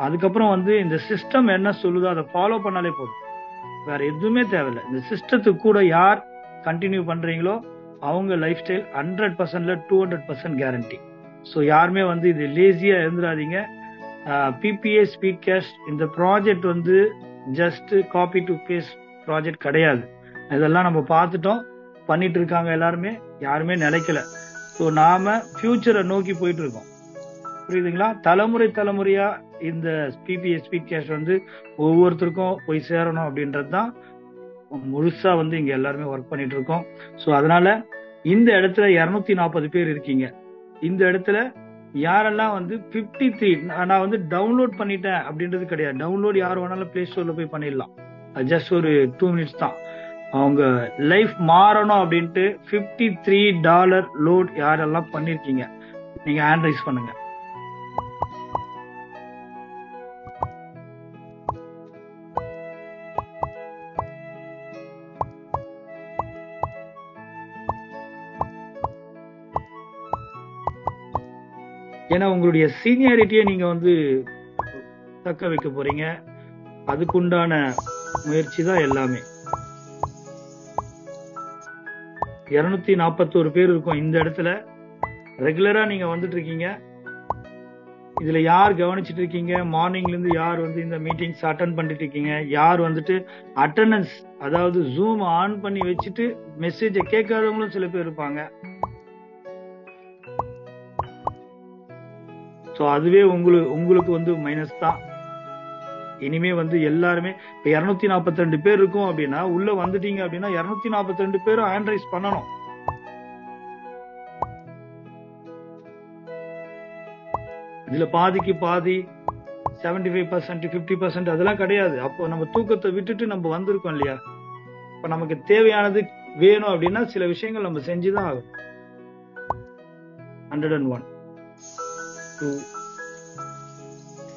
அதுக்கப்புறம் வந்து இந்த சிஸ்டம் என்ன சொல்லுதோ அதை ஃபாலோ பண்ணாலே போதும், வேற எதுவுமே தேவையில்லை. இந்த சிஸ்டத்துக்கு கூட யார் கண்டினியூ பண்றீங்களோ அவங்க லைஃப் ஸ்டைல் 100%ல 200% கேரண்டி. ஸோ யாருமே வந்து இது லேசியா இருந்துடாதீங்க. பிபிஏ ஸ்பீட் கேஷ் இந்த ப்ராஜெக்ட் வந்து just copy to paste project கிடையாது. இதெல்லாம் நம்ம பார்த்துட்டோம், பண்ணிட்டு இருக்காங்க எல்லாருமே, யாருமே நிலைக்கல. ஸோ நாம ஃபியூச்சரை நோக்கி போயிட்டு இருக்கோம், புரியுதுங்களா? தலைமுறையா இந்த பிபிஏ ஸ்பீட் கேஷ் வந்து ஒவ்வொருத்தருக்கும் போய் சேரணும் அப்படின்றது தான் முழுசா வந்து இங்க எல்லாருமே ஒர்க் பண்ணிட்டு இருக்கோம். ஸோ அதனால இந்த இடத்துல 240 பேர் இருக்கீங்க. இந்த இடத்துல யாரெல்லாம் வந்து 53 நான் வந்து டவுன்லோட் பண்ணிட்டேன் அப்படின்றது கிடையாது. டவுன்லோட் யார் வேணாலும் பிளே ஸ்டோர்ல போய் பண்ணிடலாம், ஜஸ்ட் ஒரு 2 மினிட்ஸ் தான். அவங்க லைஃப் மாறணும் அப்படின்ட்டு $53 லோட் யாரெல்லாம் பண்ணிருக்கீங்க நீங்க ஹேண்ட் ரைஸ் பண்ணுங்க. ஏன்னா உங்களுடைய சீனியாரிட்டியை நீங்க வந்து தக்க வைக்க போறீங்க, அதுக்குண்டான முயற்சி தான் எல்லாமே. 241 பேர் இருக்கும் இந்த இடத்துல. ரெகுலரா நீங்க வந்துட்டு இருக்கீங்க. இதுல யார் கவனிச்சுட்டு இருக்கீங்க, மார்னிங்ல இருந்து யார் வந்து இந்த மீட்டிங்ஸ் அட்டன் பண்ணிட்டு இருக்கீங்க, யார் வந்துட்டு அட்டெண்டன்ஸ் அதாவது ஜூம் ஆன் பண்ணி வச்சுட்டு மெசேஜை கேட்காதவங்களும் சில பேர் இருப்பாங்க. ஸோ அதுவே உங்களுக்கு வந்து மைனஸ் தான். இனிமே வந்து எல்லாருமே இப்ப 242 பேர் இருக்கும் அப்படின்னா உள்ள வந்துட்டீங்க அப்படின்னா 242 பேரும் ஹேண்ட் ரைஸ் பண்ணணும். இதுல பாதிக்கு பாதி 75% 50% அதெல்லாம் கிடையாது. அப்போ நம்ம தூக்கத்தை விட்டுட்டு நம்ம வந்திருக்கோம் இல்லையா? இப்ப நமக்கு தேவையானது வேணும் அப்படின்னா சில விஷயங்கள் நம்ம செஞ்சுதான் ஆகும். 101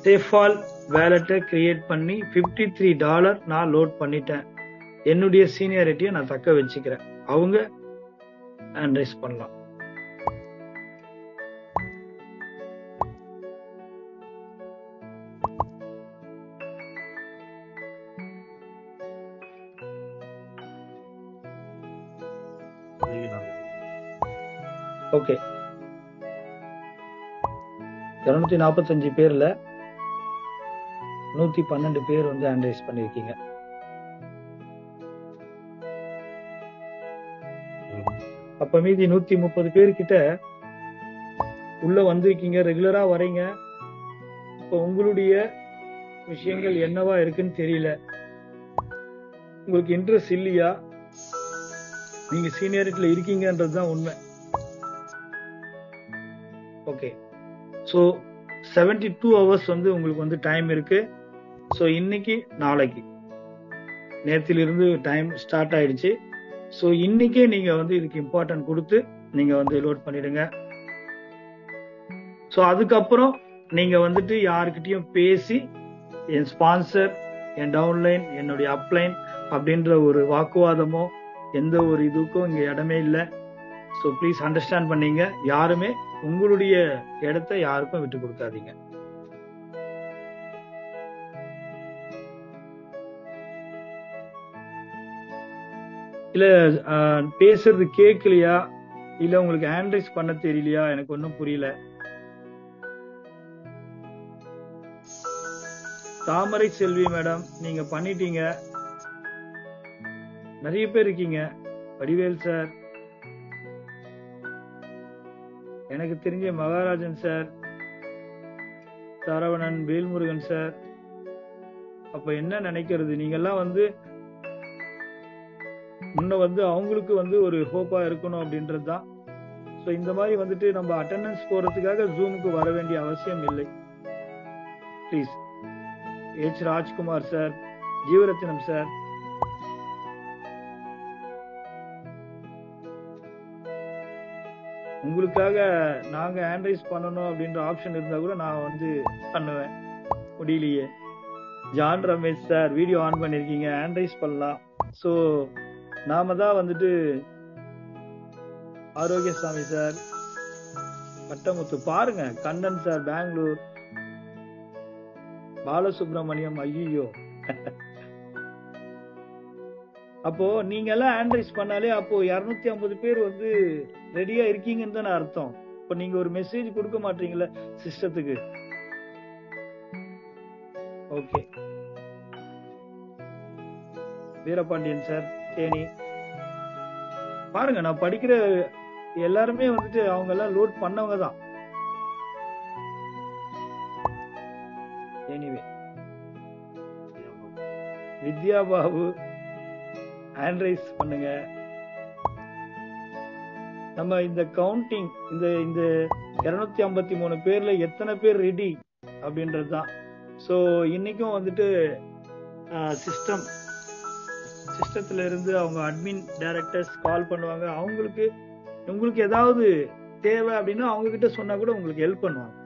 சேஃபால் வேலெட்டை கிரியேட் பண்ணி $53 நான் லோட் பண்ணிட்டேன். என்னுடைய சீனியாரிட்டியை நான் தக்க வச்சுக்கிறேன். அவங்க ஹேண்ட் ரைஸ் பண்ணலாம். ஓகே, 245 பேர்ல 112 பேர் வந்து ஹேண்ட் ரைஸ் பண்ணிருக்கீங்க. அப்ப மீதி 130 பேர்கிட்ட உள்ள வந்திருக்கீங்க, ரெகுலரா வரீங்க. இப்ப உங்களுடைய விஷயங்கள் என்னவா இருக்குன்னு தெரியல, உங்களுக்கு இன்ட்ரெஸ்ட் இல்லையா, நீங்க சீனியாரிட்டியில இருக்கீங்கன்றதுதான் உண்மை. ஓகே, ஸோ 72 ஹவர்ஸ் வந்து உங்களுக்கு வந்து டைம் இருக்கு. ஸோ இன்னைக்கு நாளைக்கு நேத்திலிருந்து டைம் ஸ்டார்ட் ஆயிடுச்சு. ஸோ இன்னைக்கே நீங்க வந்து இதுக்கு இம்பார்ட்டன்ட் கொடுத்து நீங்க வந்து லோட் பண்ணிடுங்க. ஸோ அதுக்கப்புறம் நீங்க வந்துட்டு யாருக்கிட்டையும் பேசி என் ஸ்பான்சர், என் டவுன்லைன், என்னுடைய அப்லைன் அப்படின்ற ஒரு வாக்குவாதமோ எந்த ஒரு இதுக்கும் இங்க இடமே இல்லை. ஸோ ப்ளீஸ் அண்டர்ஸ்டாண்ட் பண்ணீங்க. யாருமே உங்களுடைய இடத்தை யாருக்கும் விட்டு கொடுக்காதீங்க. இல்ல பேசுறது கேட்கலையா, இல்ல உங்களுக்கு ஹேண்ட் ரைஸ் பண்ண தெரியலையா, எனக்கு ஒன்னும் புரியல. தாமரை செல்வி மேடம் நீங்க பண்ணிட்டீங்க, நிறைய பேர் இருக்கீங்க. வடிவேல் சார், எனக்கு தெரிஞ்ச மகாராஜன் சார், சரவணன், வேல்முருகன் சார். அப்ப என்ன நினைக்கிறது, நீங்க எல்லாம் வந்து முன்ன வந்து அவங்களுக்கு வந்து ஒரு ஹோப்பா இருக்கணும் அப்படின்றது தான். ஸோ இந்த மாதிரி வந்துட்டு நம்ம அட்டெண்டன்ஸ் போறதுக்காக ஜூமுக்கு வர வேண்டிய அவசியம் இல்லை. Please. H. Rajkumar sir, Jeevarathinam sir, உங்களுக்காக நாங்க ஹேண்ட்ரைஸ் பண்ணணும் அப்படின்ற ஆப்ஷன் இருந்தா கூட நான் வந்து பண்ணுவேன், முடியலையே. John Ramesh sir, video on பண்ணிருக்கீங்க, ஹேண்ட்ரைஸ் பண்ணலாம். ஸோ நாம தான் வந்துட்டு ஆரோக்கியசாமி சார், பட்டமுத்து பாருங்க, கண்ணன் சார் பெங்களூர், பாலசுப்ரமணியம், ஐயோ. அப்போ நீங்க எல்லாம் ஹேண்ட்ரைஸ் பண்ணாலே அப்போ 250 பேர் வந்து ரெடியா இருக்கீங்கன்னு தானே அர்த்தம். இப்போ நீங்க ஒரு மெசேஜ் கொடுக்க மாட்டீங்கல்ல சிஸ்டத்துக்கு. ஓகே. வீரபாண்டியன் சார், தேனி பாருங்க, நான் படிக்கிற எல்லாருமே வந்துட்டு அவங்க எல்லாம் லோட் பண்ணவங்க தான். எனிவே, வித்யா பாபு ஹேண்ட்ரைஸ் பண்ணுங்க. நம்ம இந்த கவுண்டிங், இந்த 253 பேர்ல எத்தனை பேர் ரெடி அப்படின்றது தான். ஸோ இன்னைக்கும் வந்துட்டு சிஸ்டத்துல இருந்து அவங்க அட்மின் டைரக்டர்ஸ் கால் பண்ணுவாங்க. உங்களுக்கு ஏதாவது தேவை அப்படின்னா அவங்க கிட்ட சொன்னா கூட உங்களுக்கு ஹெல்ப் பண்ணுவாங்க.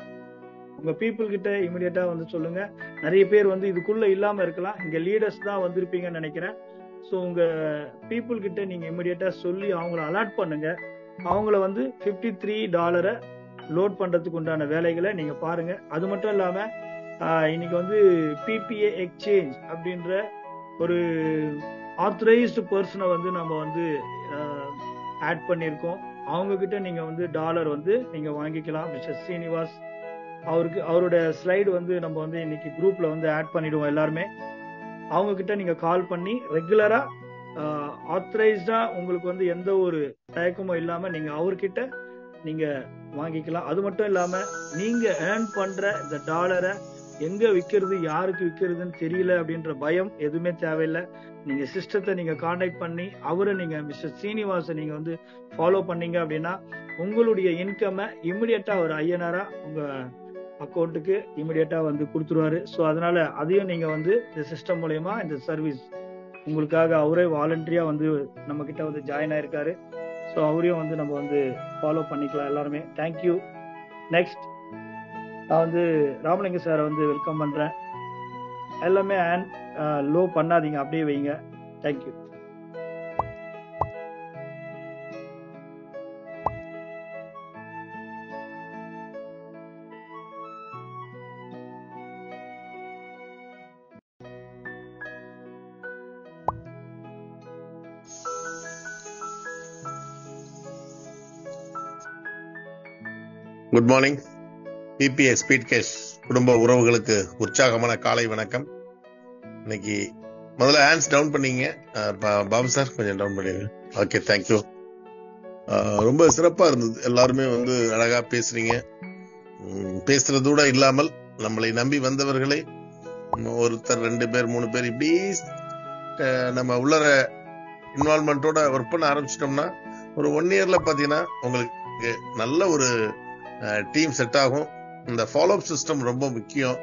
உங்க பீப்புள் கிட்ட இமிடியேட்டா வந்து சொல்லுங்க. நிறைய பேர் வந்து இதுக்குள்ள இல்லாம இருக்கலாம், இங்க லீடர்ஸ் தான் வந்திருப்பீங்கன்னு நினைக்கிறேன். ஸோ உங்க பீப்புள் கிட்ட நீங்க இமிடியேட்டா சொல்லி அவங்கள அலாட் பண்ணுங்க. அவங்கள வந்து $53 லோட் பண்றதுக்கு உண்டான வேலைகளை நீங்க பாருங்க. அது மட்டும் இல்லாம இன்னைக்கு வந்து PPA எக்ஸ்சேஞ்ச் அப்படின்ற ஒரு ஆத்தரைஸ்டு பர்சனை வந்து நம்ம வந்து ஆட் பண்ணியிருக்கோம். அவங்க கிட்ட நீங்க வந்து டாலர் வந்து நீங்க வாங்கிக்கலாம். மிஸ்டர் ஸ்ரீனிவாஸ், அவரோட ஸ்லைடு வந்து நம்ம வந்து இன்னைக்கு குரூப்ல வந்து ஆட் பண்ணிடுவோம் எல்லாருமே. அவங்க கிட்ட நீங்க கால் பண்ணி ரெகுலரா ஆத்தரைஸ்டா உங்களுக்கு வந்து எந்த ஒரு தயக்கமும் இல்லாம நீங்க அவர்கிட்ட நீங்க வாங்கிக்கலாம். அது மட்டும் இல்லாம நீங்க ஏர்ன் பண்ற இந்த டாலரை எங்க விற்கிறது, யாருக்கு விற்கிறதுன்னு தெரியல அப்படின்ற பயம் எதுவுமே தேவையில்லை. நீங்க சிஸ்டத்தை நீங்க கான்டாக்ட் பண்ணி அவரை நீங்க மிஸ்டர் ஸ்ரீனிவாசை நீங்க வந்து ஃபாலோ பண்ணீங்க அப்படின்னா உங்களுடைய இன்கம்மை இமிடியேட்டா ஒரு ஐஎன்ஆரா உங்க அக்கௌண்ட்டுக்கு இமிடியேட்டா வந்து கொடுத்துருவாரு. ஸோ அதனால அதையும் நீங்க வந்து இந்த சிஸ்டம் மூலயமா இந்த சர்வீஸ் உங்களுக்காக அவரே வாலண்டரியா வந்து நம்ம கிட்ட வந்து ஜாயின் ஆயிருக்காரு. ஸோ அவரையும் வந்து நம்ம வந்து ஃபாலோ பண்ணிக்கலாம் எல்லாருமே. தேங்க்யூ. நெக்ஸ்ட் நான் வந்து ராமலிங்க சாரை வந்து வெல்கம் பண்றேன். எல்லாமே ஹேண்ட் லோ பண்ணாதீங்க, அப்படியே வைங்க. Thank you. Good morning. PPA speed cash குடும்ப உறவுகளுக்கு உற்சாகமான காலை வணக்கம். இன்னைக்கு முதல்ல ஹேண்ட்ஸ் டவுன் பண்ணீங்க. பாபு சார் கொஞ்சம் டவுன் பண்ணிடுங்க. Okay, thank you. ரொம்ப சிறப்பா இருந்தது. எல்லாருமே வந்து அழகா பேசுறீங்க. பேசுறதோட இல்லாமல் நம்மளை நம்பி வந்தவர்களை ஒருத்தர் 2 பேர் 3 பேர் இப்படி நம்ம உள்ளர இன்வால்மெண்டோட ஒர்க் பண்ண ஆரம்பிச்சிட்டோம்னா ஒரு 1 இயர்ல பாத்தீங்கன்னா உங்களுக்கு நல்ல ஒரு டீம் செட் ஆகும். இந்த ஃபாலோ அப் சிஸ்டம் ரொம்ப முக்கியம்.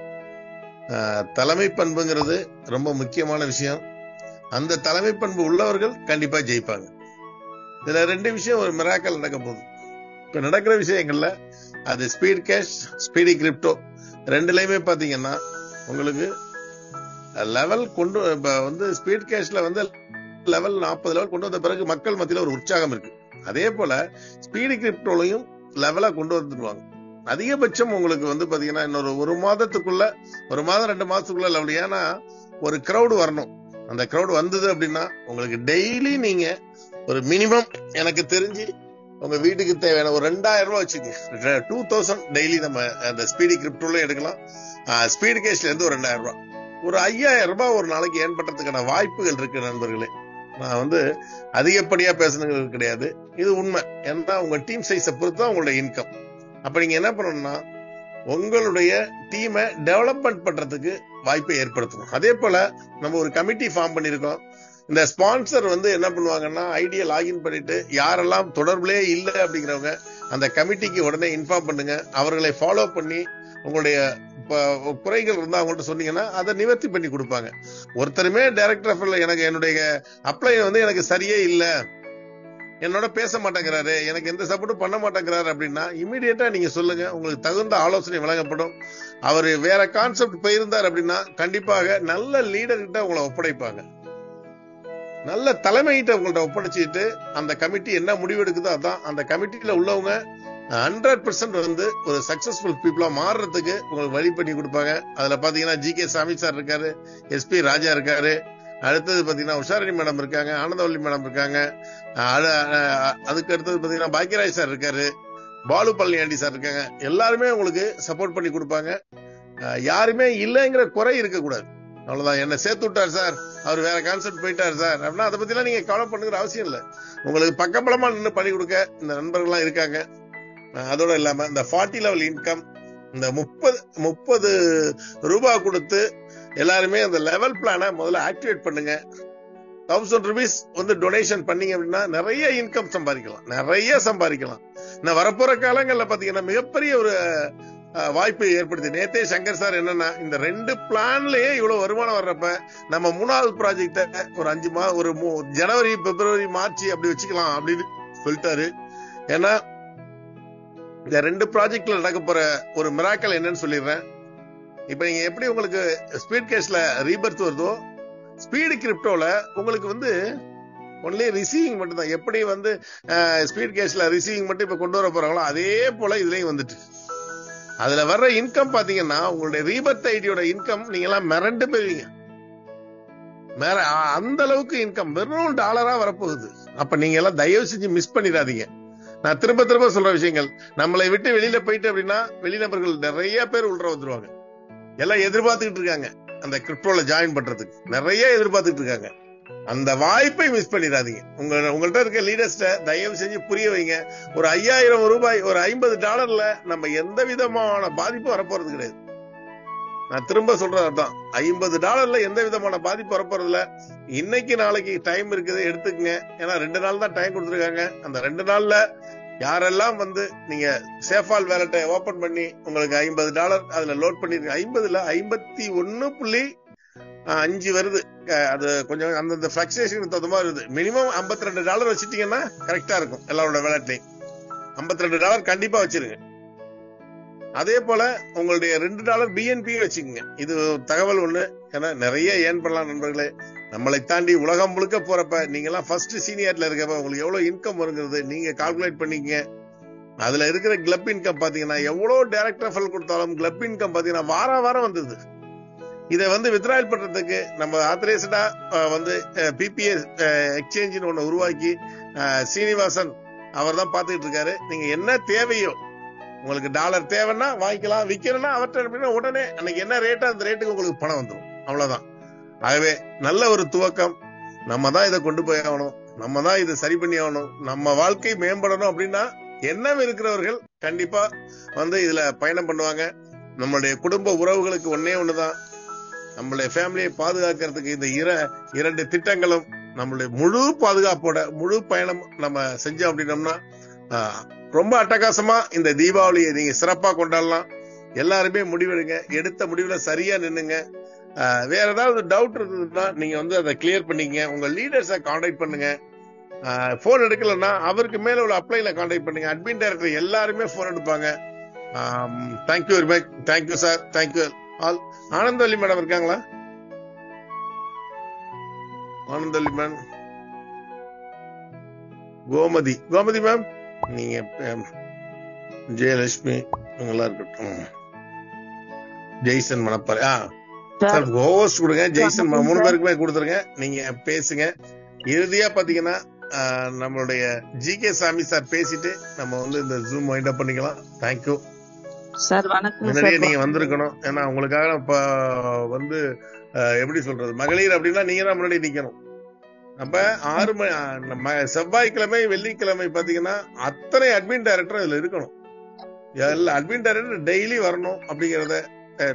தலைமை பண்புங்கிறது ரொம்ப முக்கியமான விஷயம். அந்த தலைமை பண்பு உள்ளவர்கள் கண்டிப்பா ஜெயிப்பாங்க. இதுல 2 விஷயம் ஒரு மிராக்கல் நடக்க போகுது. இப்ப நடக்கிற விஷயங்கள்ல அது ஸ்பீட் கேஷ், ஸ்பீடி கிரிப்டோ ரெண்டுலயுமே பாத்தீங்கன்னா உங்களுக்கு லெவல் கொண்டு இப்ப வந்து ஸ்பீட் கேஷ்ல வந்து லெவல் 40 லெவல் கொண்டு வந்த பிறகு மக்கள் மத்தியில ஒரு உற்சாகம் இருக்கு. அதே போல ஸ்பீடி கிரிப்டோலையும் லெவலா கொண்டு வந்துடுவாங்க. அதிகபட்சம் உங்களுக்கு வந்து பாத்தீங்கன்னா இன்னொரு 1 மாதத்துக்குள்ள 1 மாதம் 2 மாசத்துக்குள்ள லெவல். ஏன்னா ஒரு கிரௌடு வரணும். அந்த கிரௌடு வந்தது அப்படின்னா உங்களுக்கு டெய்லி நீங்க ஒரு மினிமம் எனக்கு தெரிஞ்சு உங்க வீட்டுக்கு தேவையான ஒரு 2000 ரூபாய் வச்சுக்கோங்க. 2000 டெய்லி நம்ம அந்த ஸ்பீடி கிரிப்டோல எடுக்கலாம். ஸ்பீடு கேஷ்ல இருந்து ஒரு 2000 ரூபாய், ஒரு 5000 ரூபாய் ஒரு நாளைக்கு ஏர்ன் பண்றதுக்கான வாய்ப்புகள் இருக்கு நண்பர்களே. நான் வந்து அதிகப்படியா பேசுனது கிடையாது, இது உண்மை. ஏன்னா உங்க டீம் சைஸை பொறுத்து உங்களுடைய இன்கம். அப்ப நீங்க என்ன பண்ணணும்னா உங்களுடைய டீமை டெவலப்மெண்ட் பண்றதுக்கு வாய்ப்பை ஏற்படுத்தணும். அதே போல நம்ம ஒரு கமிட்டி ஃபார்ம் பண்ணிருக்கோம். இந்த ஸ்பான்சர் வந்து என்ன பண்ணுவாங்கன்னா ஐடியா லாகின் பண்ணிட்டு யாரெல்லாம் தொடர்புலே இல்லை அப்படிங்கிறவங்க அந்த கமிட்டிக்கு உடனே இன்ஃபார்ம் பண்ணுங்க. அவர்களை ஃபாலோ பண்ணி உங்களுடைய குறைகள் இருந்தா அவங்கள்ட்ட சொன்னீங்கன்னா அதை நிவர்த்தி பண்ணி கொடுப்பாங்க. ஒருத்தருமே டைரக்டர் எனக்கு என்னுடைய அப்ளை வந்து எனக்கு சரியே இல்லை, என்னோட பேச மாட்டேங்கிறாரு, எனக்கு எந்த சப்போர்ட்டும் பண்ண மாட்டேங்கிறாரு அப்படின்னா இமீடியட்டா நீங்க சொல்லுங்க, உங்களுக்கு தகுந்த ஆலோசனை வழங்கப்படும். அவரு வேற கான்செப்ட் போயிருந்தார் அப்படின்னா கண்டிப்பாக நல்ல லீடர் கிட்ட உங்களை ஒப்படைப்பாங்க. நல்ல தலைமையிட்ட உங்கள்ட்ட ஒப்படைச்சிட்டு அந்த கமிட்டி என்ன முடிவு எடுக்குதோ அதான் அந்த கமிட்டியில உள்ளவங்க 100% வந்து ஒரு சக்சஸ்ஃபுல் பீப்புளா மாறுறதுக்கு உங்களுக்கு வழி பண்ணி கொடுப்பாங்க. அதுல பாத்தீங்கன்னா ஜி.கே. சாமி சார் இருக்காரு, எஸ்.பி. ராஜா இருக்காரு, அடுத்தது பாத்தீங்கன்னா உஷாரணி மேடம் இருக்காங்க, ஆனந்தவல்லி மேடம் இருக்காங்க, அதுக்கு அடுத்தது பாத்தீங்கன்னா பாக்கியராஜ் சார் இருக்காரு, பாலு பழனியாண்டி சார் இருக்காங்க. எல்லாருமே உங்களுக்கு சப்போர்ட் பண்ணி கொடுப்பாங்க. யாருமே இல்லைங்கிற குறை இருக்கக்கூடாது. அவ்வளவுதான். என்ன சேர்த்து விட்டார் சார், அவர் வேற கான்செப்ட் போயிட்டார் சார் அப்படின்னா அதை பத்தி எல்லாம் நீங்க கவலை பண்ணுங்கிற அவசியம் இல்லை. உங்களுக்கு பக்கபலமா நின்று பண்ணி கொடுக்க இந்த நண்பர்கள்லாம் இருக்காங்க. அதோட இல்லாம இந்த 40 லெவல் இன்கம் இந்த 30 ரூபாய் கொடுத்து எல்லாருமே அந்த லெவல் பிளான முதல்ல ஆக்டிவேட் பண்ணுங்க. 1000 rupees வந்து டொனேஷன் பண்ணீங்க அப்படின்னா நிறைய இன்கம் சம்பாதிக்கலாம். இந்த வரப்போற காலங்கள்ல பாத்தீங்கன்னா மிகப்பெரிய ஒரு வாய்ப்பு ஏற்படுத்தி நேத்தே சங்கர் சார் என்னன்னா இந்த 2 பிளான்லயே இவ்வளவு வருமானம் வர்றப்ப நம்ம 3வது ப்ராஜெக்ட ஒரு 5 மாதம் ஒரு ஜனவரி பிப்ரவரி மார்ச் அப்படி வச்சுக்கலாம் அப்படின்னு சொல்லிட்டாரு. ஏன்னா இந்த 2 ப்ராஜெக்ட்ல நடக்க போற ஒரு மிராக்கல் என்னன்னு சொல்லிடுறேன். இப்ப நீங்க எப்படி உங்களுக்கு ஸ்பீட் கேஷ்ல ரீபர்த் வருதோ ஸ்பீடு கிரிப்டோல உங்களுக்கு வந்து ஒன்லி ரிசீவிங் மட்டும் தான். எப்படி வந்து ஸ்பீட் கேஷ்ல ரிசீவிங் மட்டும் இப்ப கொண்டு வர போறாங்களோ அதே போல இதுலயும் வந்துட்டு அதுல வர்ற இன்கம் பாத்தீங்கன்னா உங்களுடைய ரீபர்த் ஐடியோட இன்கம் நீங்க எல்லாம் மிரண்டு போவீங்க. அந்த அளவுக்கு இன்கம் வெறும் டாலரா வரப்போகுது. அப்ப நீங்க எல்லாம் தயவு செஞ்சு மிஸ் பண்ணிடாதீங்க. நான் திரும்ப சொல்ற விஷயங்கள், நம்மளை விட்டு வெளியில போயிட்டு அப்படின்னா வெளிநபர்கள் நிறைய பேர் உள்ள வந்துருவாங்க. எல்லாம் எதிர்பார்த்துக்கிட்டு இருக்காங்க, அந்த கிரிப்டோல ஜாயின் பண்றதுக்கு நிறைய எதிர்பார்த்துட்டு இருக்காங்க. அந்த வாய்ப்பை மிஸ் பண்ணிடாதீங்க. உங்கள்கிட்ட இருக்க லீடர்ஸ்ட தயவு செஞ்சு புரிய வைங்க. ஒரு 5000 ரூபாய் ஒரு $50 நம்ம எந்த விதமான பாதிப்பும் வரப்போறது கிடையாது. நான் திரும்ப சொல்றதுதான், $50 எந்த விதமான பாதிப்பு வரப்போறதுல. இன்னைக்கு நாளைக்கு டைம் இருக்குது, எடுத்துக்கங்க. ஏன்னா 2 நாள் தான் டைம் கொடுத்துருக்காங்க. அந்த 2 நாள்ல யாரெல்லாம் வந்து நீங்க சேஃபால் வேலட்டை ஓபன் பண்ணி உங்களுக்கு $50 அதுல லோட் பண்ணிருக்கீங்க. 50ல 51.5 வருது. அது கொஞ்சம் அந்த பிளக்சுவேஷன் தகுந்த மாதிரி வருது. மினிமம் $52 வச்சுட்டீங்கன்னா கரெக்டா இருக்கும். எல்லாரோட வேலட்லையும் $52 கண்டிப்பா வச்சிருங்க. அதே போல உங்களுடைய $2 பிஎன்பி வச்சுக்கோங்க. இது தகவல் ஒண்ணு. ஏன்னா நிறைய ஏன் பண்ணலாம் நண்பர்களே. நம்மளை தாண்டி உலகம் முழுக்க போறப்ப நீங்க எல்லாம் ஃபர்ஸ்ட் சீனியர்ல இருக்கப்ப உங்களுக்கு எவ்வளவு இன்கம் வருங்கிறது நீங்க கால்குலேட் பண்ணிக்கங்க. அதுல இருக்கிற கிளப் இன்கம் பாத்தீங்கன்னா எவ்வளவு டைரக்ட் ரெஃபரல் கொடுத்தாலும் கிளப் இன்கம் பாத்தீங்கன்னா வாரம் வந்தது. இதை வந்து வித்ட்ராயல் பண்றதுக்கு நம்ம ஆத்தரைஸ்டா வந்து பிபிஏ எக்ஸ்சேஞ்ச் ஒண்ணு உருவாக்கி சீனிவாசன் அவர் தான் பாத்துக்கிட்டு இருக்காரு. நீங்க என்ன தேவையோ உங்களுக்கு டாலர் தேவைன்னா வாங்கிக்கலாம், விற்கணும்னா அவற்றை உடனே அன்னைக்கு என்ன ரேட்டோ அந்த ரேட்டுக்கு உங்களுக்கு பணம் வந்துடும். அவ்வளவுதான். ஆகவே நல்ல ஒரு துவக்கம். நம்ம தான் இதை கொண்டு போய் ஆகணும், நம்ம தான் இதை சரி பண்ணி ஆகணும். நம்ம வாழ்க்கை மேம்படணும் அப்படின்னா எண்ணம் இருக்கிறவர்கள் கண்டிப்பா வந்து இதுல பயணம் பண்ணுவாங்க. நம்மளுடைய குடும்ப உறவுகளுக்கு ஒண்ணுதான், நம்மளுடைய ஃபேமிலியை பாதுகாக்கிறதுக்கு இந்த 2 திட்டங்களும் நம்மளுடைய முழு பாதுகாப்போட முழு பயணம் நம்ம செஞ்சோம் அப்படின்னோம்னா ரொம்ப அட்டகாசமா இந்த தீபாவளியை நீங்க சிறப்பா கொண்டாடலாம். எல்லாருமே முடிவெடுங்க, எடுத்த முடிவுல சரியா நின்னுங்க. வேற ஏதாவது டவுட் இருந்ததுன்னா நீங்க வந்து அதை கிளியர் பண்ணிக்கங்க. உங்க லீடர்ஸை கான்டாக்ட் பண்ணுங்க. போன் எடுக்கலன்னா அவருக்கு மேல உள்ள அப்ளைல கான்டாக்ட் பண்ணுங்க. அட்மின் டைரக்டர் எல்லாருமே போன் எடுப்பாங்க. Thank you very much. Thank you sir. Thank you all. Anandavalli madam இருக்காங்களா? ஆனந்தவல்லி மேம், கோமதி மேம், நீங்க ஜெயலட்சுமி இவங்கெல்லாம் இருக்கட்டும். ஜெய்சன் மணப்பாறை சார் ஹோஸ்ட் கொடுங்க. ஜெய்சன் 3 பேருக்குமே கொடுத்துருங்க. நீங்க பேசுங்க. இறுதியா பாத்தீங்கன்னா நம்மளுடைய ஜி.கே. சாமி சார் பேசிட்டு நம்ம வந்து இந்த ஜூம் வைண்ட் அப் பண்ணிக்கலாம். Thank you sir. வணக்கம். முன்னாடியே நீங்க வந்திருக்கணும். ஏன்னா உங்களுக்காக இப்ப வந்து எப்படி சொல்றது, மகளிர் அப்படின்னா நீங்க தான் முன்னாடி நிக்கணும். அப்ப 6 மணி செவ்வாய்க்கிழமை வெள்ளிக்கிழமை பாத்தீங்கன்னா அத்தனை அட்மின் டைரக்டர் இதுல இருக்கணும். எல்லா அட்மின் டைரக்டர் டெய்லி வரணும் அப்படிங்கறத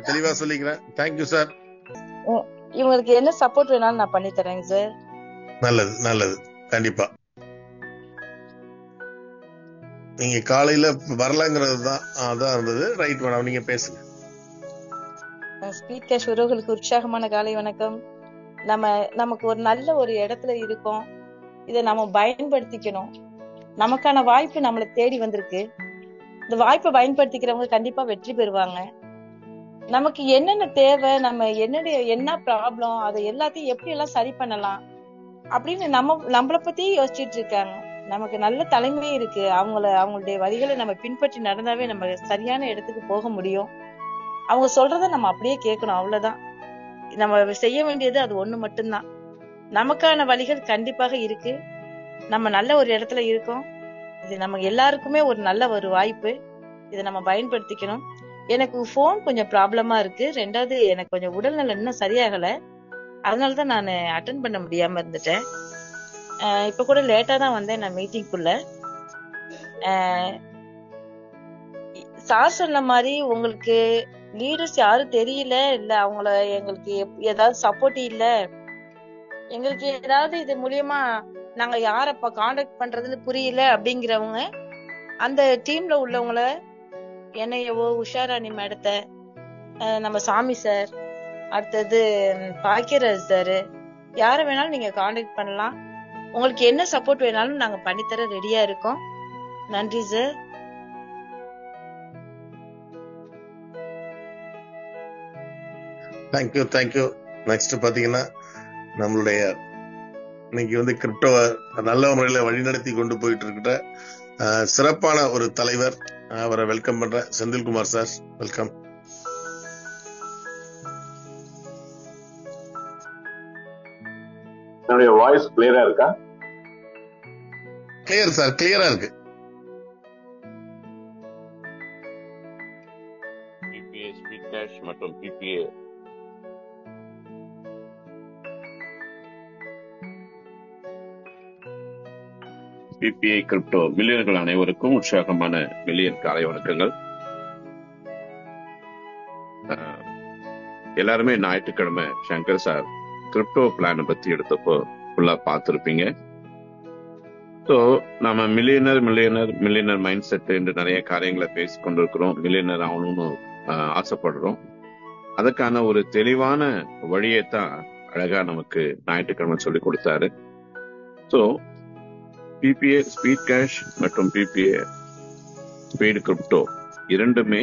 தெளிவா சொல்லிக்கிறேன். Thank you sir. இவங்களுக்கு என்ன சப்போர்ட் வேணாலும் நான் பண்ணி தரேங்க சார். நல்லது நல்லது. கண்டிப்பா நீங்க காலையில வரலங்கிறது தான் அதான் இருந்தது. ரைட் மேடம், நீங்க பேசுங்க. ஸ்பீட் கேஷ் உறவுகளுக்கு உற்சாகமான காலை வணக்கம். நமக்கு ஒரு நல்ல ஒரு இடத்துல இருக்கோம், இதை நம்ம பயன்படுத்திக்கணும். நமக்கான வாய்ப்பு நம்மளை தேடி வந்திருக்கு. இந்த வாய்ப்பை பயன்படுத்திக்கிறவங்க கண்டிப்பா வெற்றி பெறுவாங்க. நமக்கு என்னென்ன தேவை, நம்ம என்ன ப்ராப்ளம், அதை எல்லாத்தையும் எப்படி எல்லாம் சரி பண்ணலாம் அப்படின்னு நம்மளை பத்தியே யோசிச்சுட்டு இருக்காங்க. நமக்கு நல்ல தலைமை இருக்கு. அவங்களுடைய வழிகளை நம்ம பின்பற்றி நடந்தாவே நம்ம சரியான இடத்துக்கு போக முடியும். அவங்க சொல்றத நம்ம அப்படியே கேட்கணும், அவ்வளவுதான். நம்ம செய்ய வேண்டியது அது ஒண்ணு மட்டும்தான். நமக்கான வழிகள் கண்டிப்பாக இருக்கு. நம்ம நல்ல ஒரு இடத்துல இருக்கோம். இது நம்ம எல்லாருக்குமே ஒரு நல்ல ஒரு வாய்ப்பு. இதை நம்ம பயன்படுத்திக்கணும். எனக்கு போன் கொஞ்சம் ப்ராப்ளமா இருக்கு. ரெண்டாவது எனக்கு கொஞ்சம் உடல்நலம் இன்னும் சரியாகல. அதனாலதான் நான் அட்டென்ட் பண்ண முடியாம இருந்துட்டேன். இப்ப கூட லேட்டா தான் வந்தேன் நான் மீட்டிங்குள்ள. சார் சொன்ன மாதிரி உங்களுக்கு லீடர்ஸ் யாரும் தெரியல, இல்ல அவங்கள எங்களுக்கு ஏதாவது சப்போர்ட் இல்ல, எங்களுக்கு ஏதாவது இது மூலியமா நாங்க யாரப்ப கான்டாக்ட் பண்றதுன்னு புரியல அப்படிங்கிறவங்க அந்த டீம்ல உள்ளவங்கள, என்னையவோ உஷாராணி மேடத்தை, நம்ம சாமி சார், அடுத்தது பாக்கியராஜ் சார், யார வேணாலும் நீங்க கான்டாக்ட் பண்ணலாம். உங்களுக்கு என்ன சப்போர்ட் வேணாலும் நாங்க பண்ணித்தர ரெடியா இருக்கோம். நன்றி சார். Thank you thank you. நெக்ஸ்ட் பாத்தீங்கன்னா நம்மளுடைய இன்னைக்கு கிரிப்டோவை நல்ல முறையில வழிநடத்தி கொண்டு போயிட்டு இருக்கிற சிறப்பான ஒரு தலைவர், அவரை வெல்கம் பண்றேன். Senthilkumar sir, welcome. என்னுடைய வாய்ஸ் கிளியரா இருக்கா? கிளியர் சார், கிளியரா இருக்கு. பிபிஏ ஸ்பீட் கேஷ் மற்றும் பிபிஏ கிரிப்டோ மில்லியர்கள் அனைவருக்கும் உற்சாகமான மில்லியன் காலை வணக்கங்கள். எல்லாருமே ஞாயிற்றுக்கிழமை சங்கர் சார் கிரிப்டோ பிளானை பத்தி எடுத்தப்போ ஃபுல்லா பார்த்துருப்பீங்க. ஸோ நம்ம மில்லியனர் மைண்ட் செட் என்று நிறைய காரியங்களை பேசி கொண்டிருக்கிறோம். மில்லியனர் ஆகணும்னு ஆசைப்படுறோம். அதுக்கான ஒரு தெளிவான வழியை தான் அழகா நமக்கு ஞாயிற்றுக்கிழமை சொல்லி கொடுத்தாரு. ஸோ பிபிஏ ஸ்பீட் கேஷ் மற்றும் பிபிஏ ஸ்பீட் கிரிப்டோ இரண்டுமே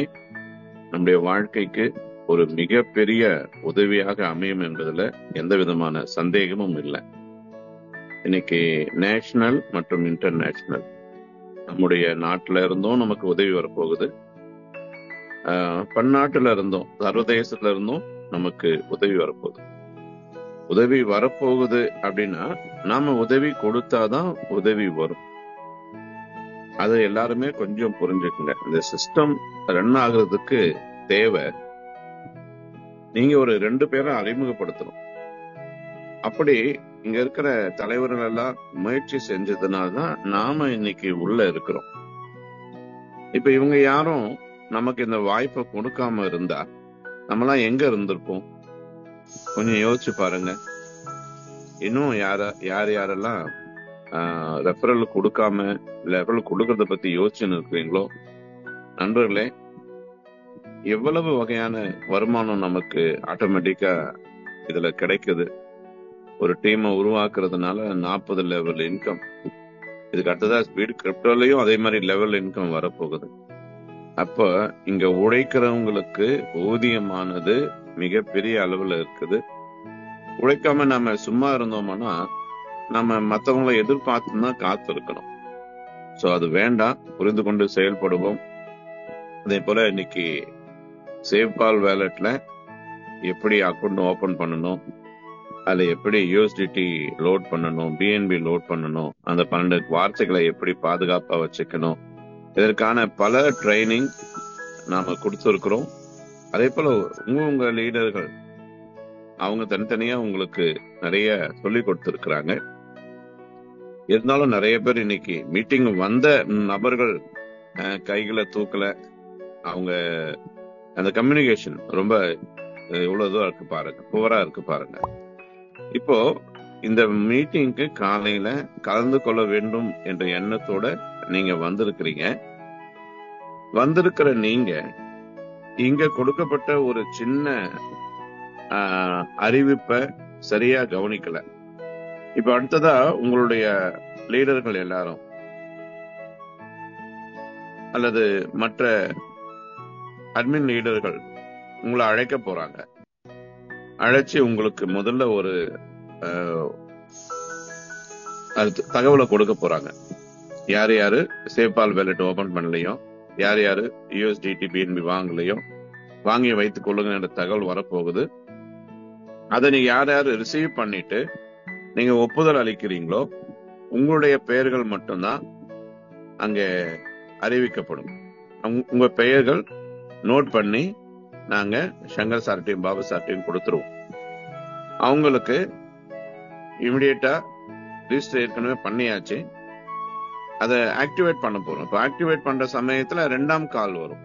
நம்முடைய வாழ்க்கைக்கு ஒரு மிகப்பெரிய உதவியாக அமையும் என்பதுல எந்த விதமான சந்தேகமும் இல்லை. இன்னைக்கு நேஷனல் மற்றும் இன்டர்நேஷனல், நம்முடைய நாட்டில இருந்தும் நமக்கு உதவி வரப்போகுது, பன்னாட்டுல இருந்தும் சர்வதேசத்துல இருந்தும் நமக்கு உதவி வரப்போகுது. உதவி வரப்போகுது அப்படின்னா நாம உதவி கொடுத்தாதான் உதவி வரும். அது எல்லாருமே கொஞ்சம் புரிஞ்சுக்குங்க. இந்த சிஸ்டம் ரன் ஆகுறதுக்கு தேவை நீங்க ஒரு 2 பேரை அறிமுகப்படுத்தணும். அப்படி இங்க இருக்கிற தலைவர்கள் எல்லாம் முயற்சி செஞ்சதுனால்தான் நாம இன்னைக்கு உள்ள இருக்கிறோம். இப்ப இவங்க யாரும் நமக்கு இந்த வாய்ப்பை கொடுக்காம இருந்தா நம்மலாம் எங்க இருந்திருப்போம்? கொஞ்சம் யோசிச்சு பாருங்க. இன்னும் யாரெல்லாம் ரெஃபரல் கொடுக்காம ரெஃபரல் கொடுக்கறத பத்தி யோசிச்சுன்னு இருக்கிறீங்களோ, நண்பர்களே, எவ்வளவு வகையான வருமானம் நமக்கு ஆட்டோமேட்டிக்கா இதுல கிடைக்குது. ஒரு டீமை உருவாக்குறதுனால 40 லெவல் இன்கம், இதுக்கு அடுத்ததா ஸ்பீட் கிரிப்டோலையும் அதே மாதிரி லெவல் இன்கம் வரப்போகுது. அப்ப இங்க உழைக்கிறவங்களுக்கு ஊதியமானது மிகப்பெரிய அளவுல இருக்குது. உழைக்காம நம்ம சும்மா இருந்தோம்னா நம்ம மற்றவங்களை எதிர்பார்த்துன்னா காத்து இருக்கணும். சோ அது வேண்டாம், புரிந்து கொண்டு செயல்படுவோம். அதே போல இன்னைக்கு சேவ்கால் வேலட்ல எப்படி அக்கௌண்ட் ஓபன் பண்ணணும், அதுல எப்படி யூஎஸ்டிடி லோட் பண்ணணும், பிஎன்பி லோட் பண்ணணும், அந்த 12 வார்த்தைகளை எப்படி பாதுகாப்பா வச்சுக்கணும், இதற்கான பல ட்ரைனிங் நாம கொடுத்துருக்கிறோம். அதே போல உங்க லீடர்கள் அவங்க தனித்தனியா உங்களுக்கு நிறைய சொல்லி கொடுத்துருக்குறாங்க. இருந்தாலும் நிறைய பேர் இன்னைக்கு மீட்டிங் வந்த நபர்கள் கைகளை தூக்கல. அவங்க அந்த கம்யூனிகேஷன் ரொம்ப எவ்வளவு தூரம் இருக்கு பாருங்க, புவரா இருக்கு பாருங்க. இப்போ இந்த மீட்டிங்க்கு காலையில கலந்து கொள்ள வேண்டும் என்ற எண்ணத்தோட நீங்க வந்திருக்கிறீங்க. வந்திருக்கிற நீங்க இங்க கொடுக்கப்பட்ட ஒரு சின்ன அறிவிப்பை சரியா கவனிக்கல. இப்ப அடுத்ததா உங்களுடைய லீடர்கள் எல்லாரும் அல்லது மற்ற அட்மின் லீடர்கள் உங்களை அழைக்க போறாங்க. அழைச்சி உங்களுக்கு முதல்ல ஒரு தகவலை கொடுக்க போறாங்க. யார் யாரு சேபால் வேலட் ஓபன் பண்ணலையோ, யார் யாரு யூஎஸ்டிடி பிஎன்பி வாங்கலையோ வாங்கி வைத்துக் கொள்ளுங்க என்ற தகவல் வரப்போகுது. அதை நீங்க யார் யாரு ரிசீவ் பண்ணிட்டு நீங்க ஒப்புதல் அளிக்கிறீங்களோ உங்களுடைய பெயர்கள் மட்டும்தான் அங்க அறிவிக்கப்படும். உங்க பெயர்கள் நோட் பண்ணி நாங்க சங்கர் சார்ட்டையும் பாபு சார்ட்டையும் கொடுத்துருவோம். அவங்களுக்கு இமிடியேட்டா ரிஜிஸ்டர் ஏற்கனவே பண்ணியாச்சு, அதை ஆக்டிவேட் பண்ண போறோம். இப்போ ஆக்டிவேட் பண்ற சமயத்துல 2ஆம் கால் வரும்.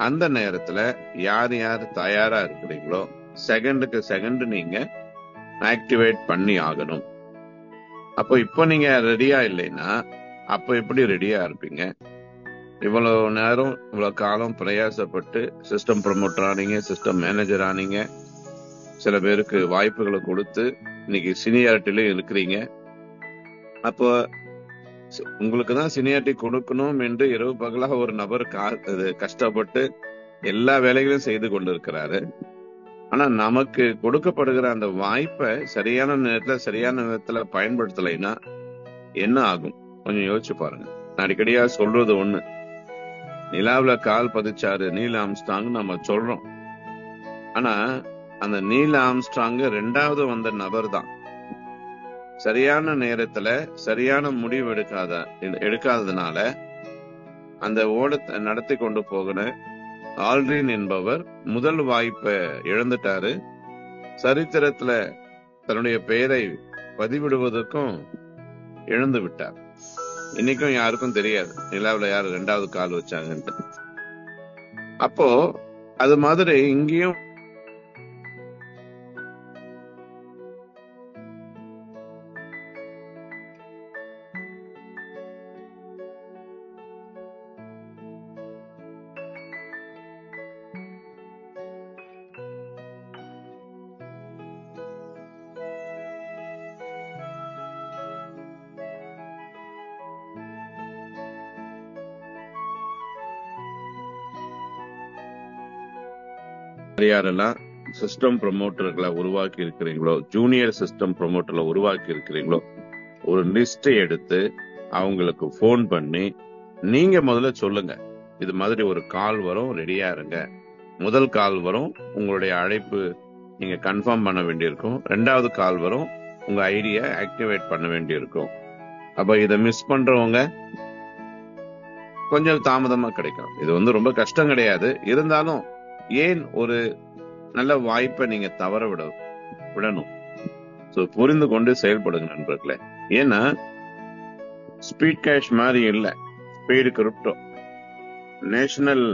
அந்த நேரத்துல யார் யார் தயாரா இருக்கிறீங்களோ செகண்டுக்கு செகண்ட் நீங்க ஆக்டிவேட் பண்ணி ஆகணும். அப்போ இப்போ நீங்க ரெடியா இல்லைன்னா அப்ப எப்படி ரெடியா இருப்பீங்க? இவ்வளவு நேரம் இவ்வளவு காலம் பிரயாசப்பட்டு சிஸ்டம் ப்ரமோட்டர் ஆனீங்க, சிஸ்டம் மேனேஜர் ஆனீங்க, சில பேருக்கு வாய்ப்புகளை கொடுத்து இன்னைக்கு சீனியாரிட்டிலையும் இருக்கிறீங்க. அப்போ உங்களுக்கு தான் சீனியாரிட்டி கொடுக்கணும் என்று இரவு பகலாக ஒரு நபர் கஷ்டப்பட்டு எல்லா வேலைகளையும் செய்து கொண்டிருக்கிறாரு. ஆனா நமக்கு கொடுக்கப்படுகிற அந்த வாய்ப்பை சரியான நேரத்துல சரியான விதத்துல பயன்படுத்தலைன்னா என்ன ஆகும்? கொஞ்சம் யோசிச்சு பாருங்க. நான் அடிக்கடியா சொல்றது ஒண்ணு, நிலாவுல கால் பதிச்சாரு நீல் ஆம்ஸ்ட்ராங் நம்ம சொல்றோம். ஆனா அந்த நீல் ஆம்ஸ்ட்ராங் 2வது வந்த நபர் தான். சரியான நேரத்துல சரியான முடிவு எடுக்காததுனால அந்த ஓடத்தை நடத்தி கொண்டு போகிற ஆல்ட்ரின் என்பவர் முதல் வாய்ப்பை இழந்துட்டாரு. சரித்திரத்துல தன்னுடைய பெயரை பதிவிடுவதற்கும் இழந்து விட்டார். இன்னைக்கும் யாருக்கும் தெரியாது நிலாவுல யாரு 2வது கால் வச்சாங்கன்ட்டு. அப்போ அது மாதிரி இங்கேயும் யாரெல்லாம் சிஸ்டம் ப்ரமோட்டர்களை உருவாக்கி இருக்கிறீங்களோ, ஜூனியர் சிஸ்டம் ப்ரமோட்டர்ல உருவாக்கி இருக்கிறீங்களோ, ஒரு லிஸ்ட் எடுத்து அவங்களுக்கு போன் பண்ணி நீங்க முதல்ல சொல்லுங்க, இது மாதிரி ஒரு கால் வரும், ரெடியா இருங்க. முதல் கால் வரும், உங்களுடைய அழைப்பு நீங்க கன்ஃபார்ம் பண்ண வேண்டியிருக்கும். 2வது கால் வரும், உங்க ஐடியா ஆக்டிவேட் பண்ண வேண்டியிருக்கும். அப்ப இதை மிஸ் பண்றவங்க கொஞ்சம் தாமதமா கிடைக்கும். இது ரொம்ப கஷ்டம் கிடையாது. இருந்தாலும் ஏன் ஒரு நல்ல வாய்ப்பை நீங்க தவற விடணும்? புரிந்து கொண்டு செயல்படுங்க நண்பர்களே. ஏன்னா ஸ்பீட் கேஷ் மாதிரி இல்ல, ஸ்பீடு கிரிப்டோ நேஷனல்,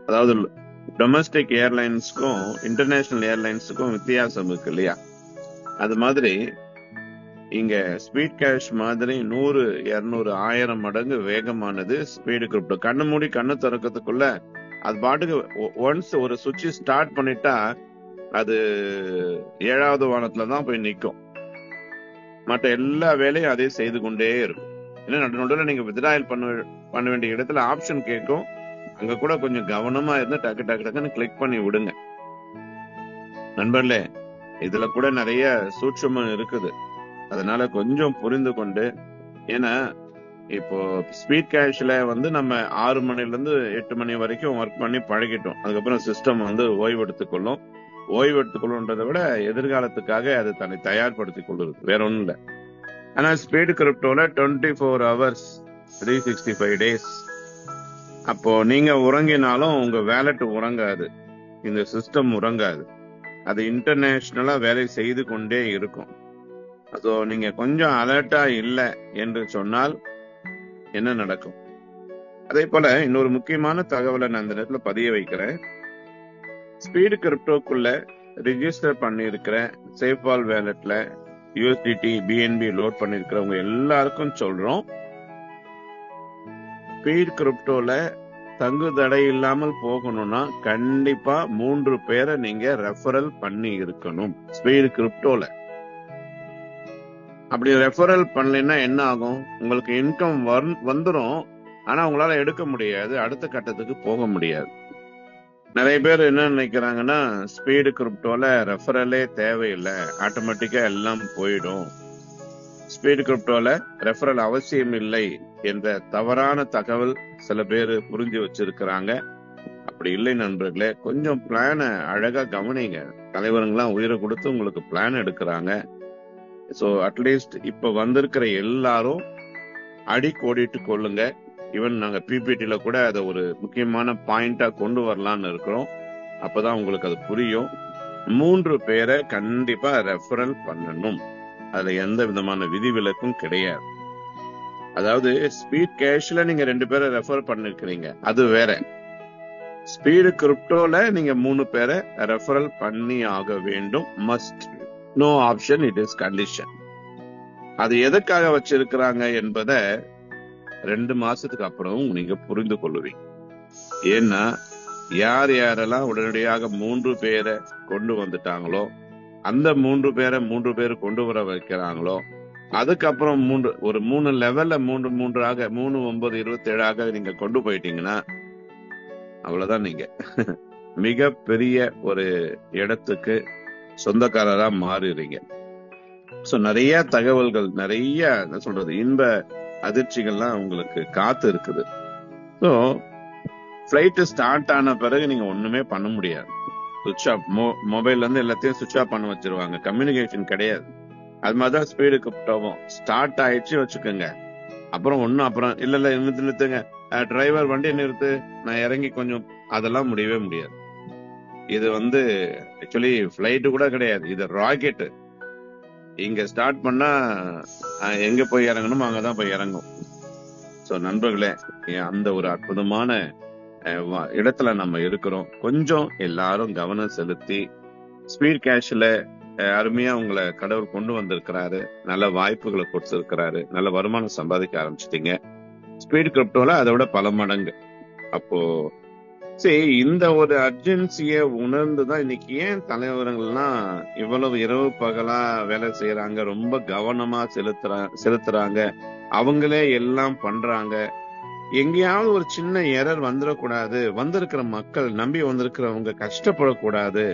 அதாவது டொமஸ்டிக் ஏர்லைன்ஸ்க்கும் இன்டர்நேஷனல் ஏர்லைன்ஸுக்கும் வித்தியாசம் இருக்கு இல்லையா? அது மாதிரி இங்க ஸ்பீட் கேஷ் மாதிரி 100, 200, 1000 மடங்கு வேகமானது ஸ்பீடு கிரிப்டோ. கண்ணு மூடி கண்ணு திறக்கிறதுக்குள்ள அது பாட்டுக்கு ஒன்ஸ் ஒரு சுவிட்ச் ஸ்டார்ட் பண்ணிட்டா அது 7வது வானத்துலதான் போய் நிற்கும். மற்ற எல்லா வேலையும் அதே செய்து கொண்டே இருக்கும். ஏன்னா நடுநடுவில் நீங்க வித்ட்ராயல் பண்ண வேண்டிய இடத்துல ஆப்ஷன் கேட்கும். அங்க கூட கொஞ்சம் கவனமா இருந்து டக்கு டக்கு டக்குன்னு கிளிக் பண்ணி விடுங்க நண்பர்களே. இதுல கூட நிறைய சூட்சுமம் இருக்குது. அதனால கொஞ்சம் புரிந்து கொண்டு, ஏன்னா இப்போ ஸ்பீட் கேஷ்ல நம்ம 6 மணில இருந்து 8 மணி வரைக்கும் ஒர்க் பண்ணி பழகிட்டோம். அதுக்கப்புறம் சிஸ்டம் ஓய்வு எடுத்துக்கொள்ளும். ஓய்வு எடுத்துக்கொள்ளுன்றதை விட எதிர்காலத்துக்காக அது தன்னை தயார்படுத்திக் கொள்ளுது, வேற ஒண்ணும் இல்ல. ஆனா ஸ்பீடு கிரிப்டோல 24 hours 365 days. அப்போ நீங்க உறங்கினாலும் உங்க வேலட் உறங்காது, இந்த சிஸ்டம் உறங்காது. அது இன்டர்நேஷனலா வேலை செய்து கொண்டே இருக்கும். அதோ நீங்க கொஞ்சம் அலர்ட்டா இல்லை என்று சொன்னால் என்ன நடக்கும்? அதே போல இன்னொரு முக்கியமான தகவலை நான் இந்த நேரத்துல பதிய வைக்கிறேன். ஸ்பீடு கிரிப்டோக்குள்ள ரிஜிஸ்டர் பண்ணிருக்கிற சேஃபால் வேலட்ல யூஎஸ்டிடி பிஎன்பி லோட் பண்ணிருக்கிறவங்க எல்லாருக்கும் சொல்றோம், ஸ்பீட் கிரிப்டோல தங்கு தடை இல்லாமல் போகணும்னா கண்டிப்பா 3 பேரை நீங்க ரெஃபரல் பண்ணி இருக்கணும் ஸ்பீட் கிரிப்டோல. அப்படி ரெஃபரல் பண்ணலைன்னா என்ன ஆகும்? உங்களுக்கு இன்கம் வந்துடும், ஆனா உங்களால எடுக்க முடியாது, அடுத்த கட்டத்துக்கு போக முடியாது. நிறைய பேர் என்ன நினைக்கிறாங்கன்னா, ஸ்பீடு கிரிப்டோல ரெஃபரலே தேவையில்லை, ஆட்டோமேட்டிக்கா எல்லாம் போயிடும், ஸ்பீடு கிரிப்டோல ரெஃபரல் அவசியம் இல்லை என்ற தவறான தகவல் சில பேர் புரிஞ்சு வச்சிருக்கிறாங்க. அப்படி இல்லை நண்பர்களே, கொஞ்சம் பிளான அழகா கவனிங்க. தலைவருங்கெல்லாம் உயிரை கொடுத்து உங்களுக்கு பிளான் எடுக்கிறாங்க. சோ அட்லீஸ்ட் இப்ப வந்திருக்கிற எல்லாரும் அடி கோடிட்டு கொள்ளுங்க. ஈவன் நாங்க பிபிடில கூட அதை ஒரு முக்கியமான பாயிண்டா கொண்டு வரலாம்னு இருக்கிறோம். அப்பதான் உங்களுக்கு அது புரியும். 3 பேரை கண்டிப்பா ரெஃபரல் பண்ணணும். அதுல எந்த விதமான விதிவிலக்கும் கிடையாது. அதாவது ஸ்பீட் கேஷ்ல நீங்க 2 பேரை ரெஃபர் பண்ணிருக்கிறீங்க, அது வேற. ஸ்பீடு கிரிப்டோல நீங்க 3 பேரை ரெஃபரல் பண்ணி ஆக வேண்டும். Must, no option, it is condition. அது எதுக்காக வச்சிருக்கிறாங்க என்பதை 2 மாசத்துக்கு அப்புறம் நீங்க புரிந்து கொள்ளுவீங்க. ஏன்னா யார் யாரெல்லாம் உடனடியாக 3 பேரை கொண்டு வந்துட்டாங்களோ, அந்த 3 பேரை 3 பேர் கொண்டு வர வைக்கிறாங்களோ, அதுக்கப்புறம் ஒரு 3 லெவல்ல 3 9 27 நீங்க கொண்டு போயிட்டீங்கன்னா அவ்வளவுதான், நீங்க மிக பெரிய ஒரு இடத்துக்கு சொந்தக்காரரா மாறுறீங்க. சோ நிறைய தகவல்கள், நிறைய என்ன சொல்றது, இன்ப அதிர்ச்சிகள்லாம் உங்களுக்கு காத்து இருக்குது. ஸோ ஃபிளைட் ஸ்டார்ட் ஆன பிறகு நீங்க ஒண்ணுமே பண்ண முடியாது. சுவிட்ச் ஆஃப், மொபைல்ல இருந்து எல்லாத்தையும் சுவிட்ச் ஆஃப் பண்ண வச்சிருவாங்க, கம்யூனிகேஷன் கிடையாது. அது மாதிரிதான் ஸ்பீடு கிரிப்டோவும் ஸ்டார்ட் ஆயிடுச்சு வச்சுக்கோங்க, அப்புறம் அப்புறம் இல்ல நிறுத்துங்க, டிரைவர் வண்டியை நிறுத்து, நான் இறங்கி கொஞ்சம், அதெல்லாம் முடியவே முடியாது. இது ஆக்சுவலி பிளைட் கூட கிடையாது, இது ராக்கெட். இங்க ஸ்டார்ட் பண்ணா எங்க போய் இறங்கணுமோ அங்கதான் போய் இறங்கும். சோ நண்பர்களே, அந்த ஒரு அற்புதமான இடத்துல நம்ம இருக்கிறோம். கொஞ்சம் எல்லாரும் கவனம் செலுத்தி ஸ்பீட் கேஷ்ல அருமையா உங்களை கடவுள் கொண்டு வந்திருக்கிறாரு, நல்ல வாய்ப்புகளை கொடுத்திருக்கிறாரு, நல்ல வருமானம் சம்பாதிக்க ஆரம்பிச்சிட்டீங்க. ஸ்பீட் கிரிப்டோல அதை விட பல மடங்கு. அப்போ சரி, இந்த ஒரு அர்ஜென்சிய உணர்ந்துதான் இன்னைக்கு ஏன் தலைவர்கள்லாம் இவ்வளவு இரவு பகலா வேலை செய்யறாங்க, ரொம்ப கவனமா செலுத்துறாங்க, அவங்களே எல்லாம் பண்றாங்க. எங்கேயாவது ஒரு சின்ன எரர் வந்துடக்கூடாது, வந்திருக்கிற மக்கள், நம்பி வந்திருக்கிறவங்க கஷ்டப்படக்கூடாது,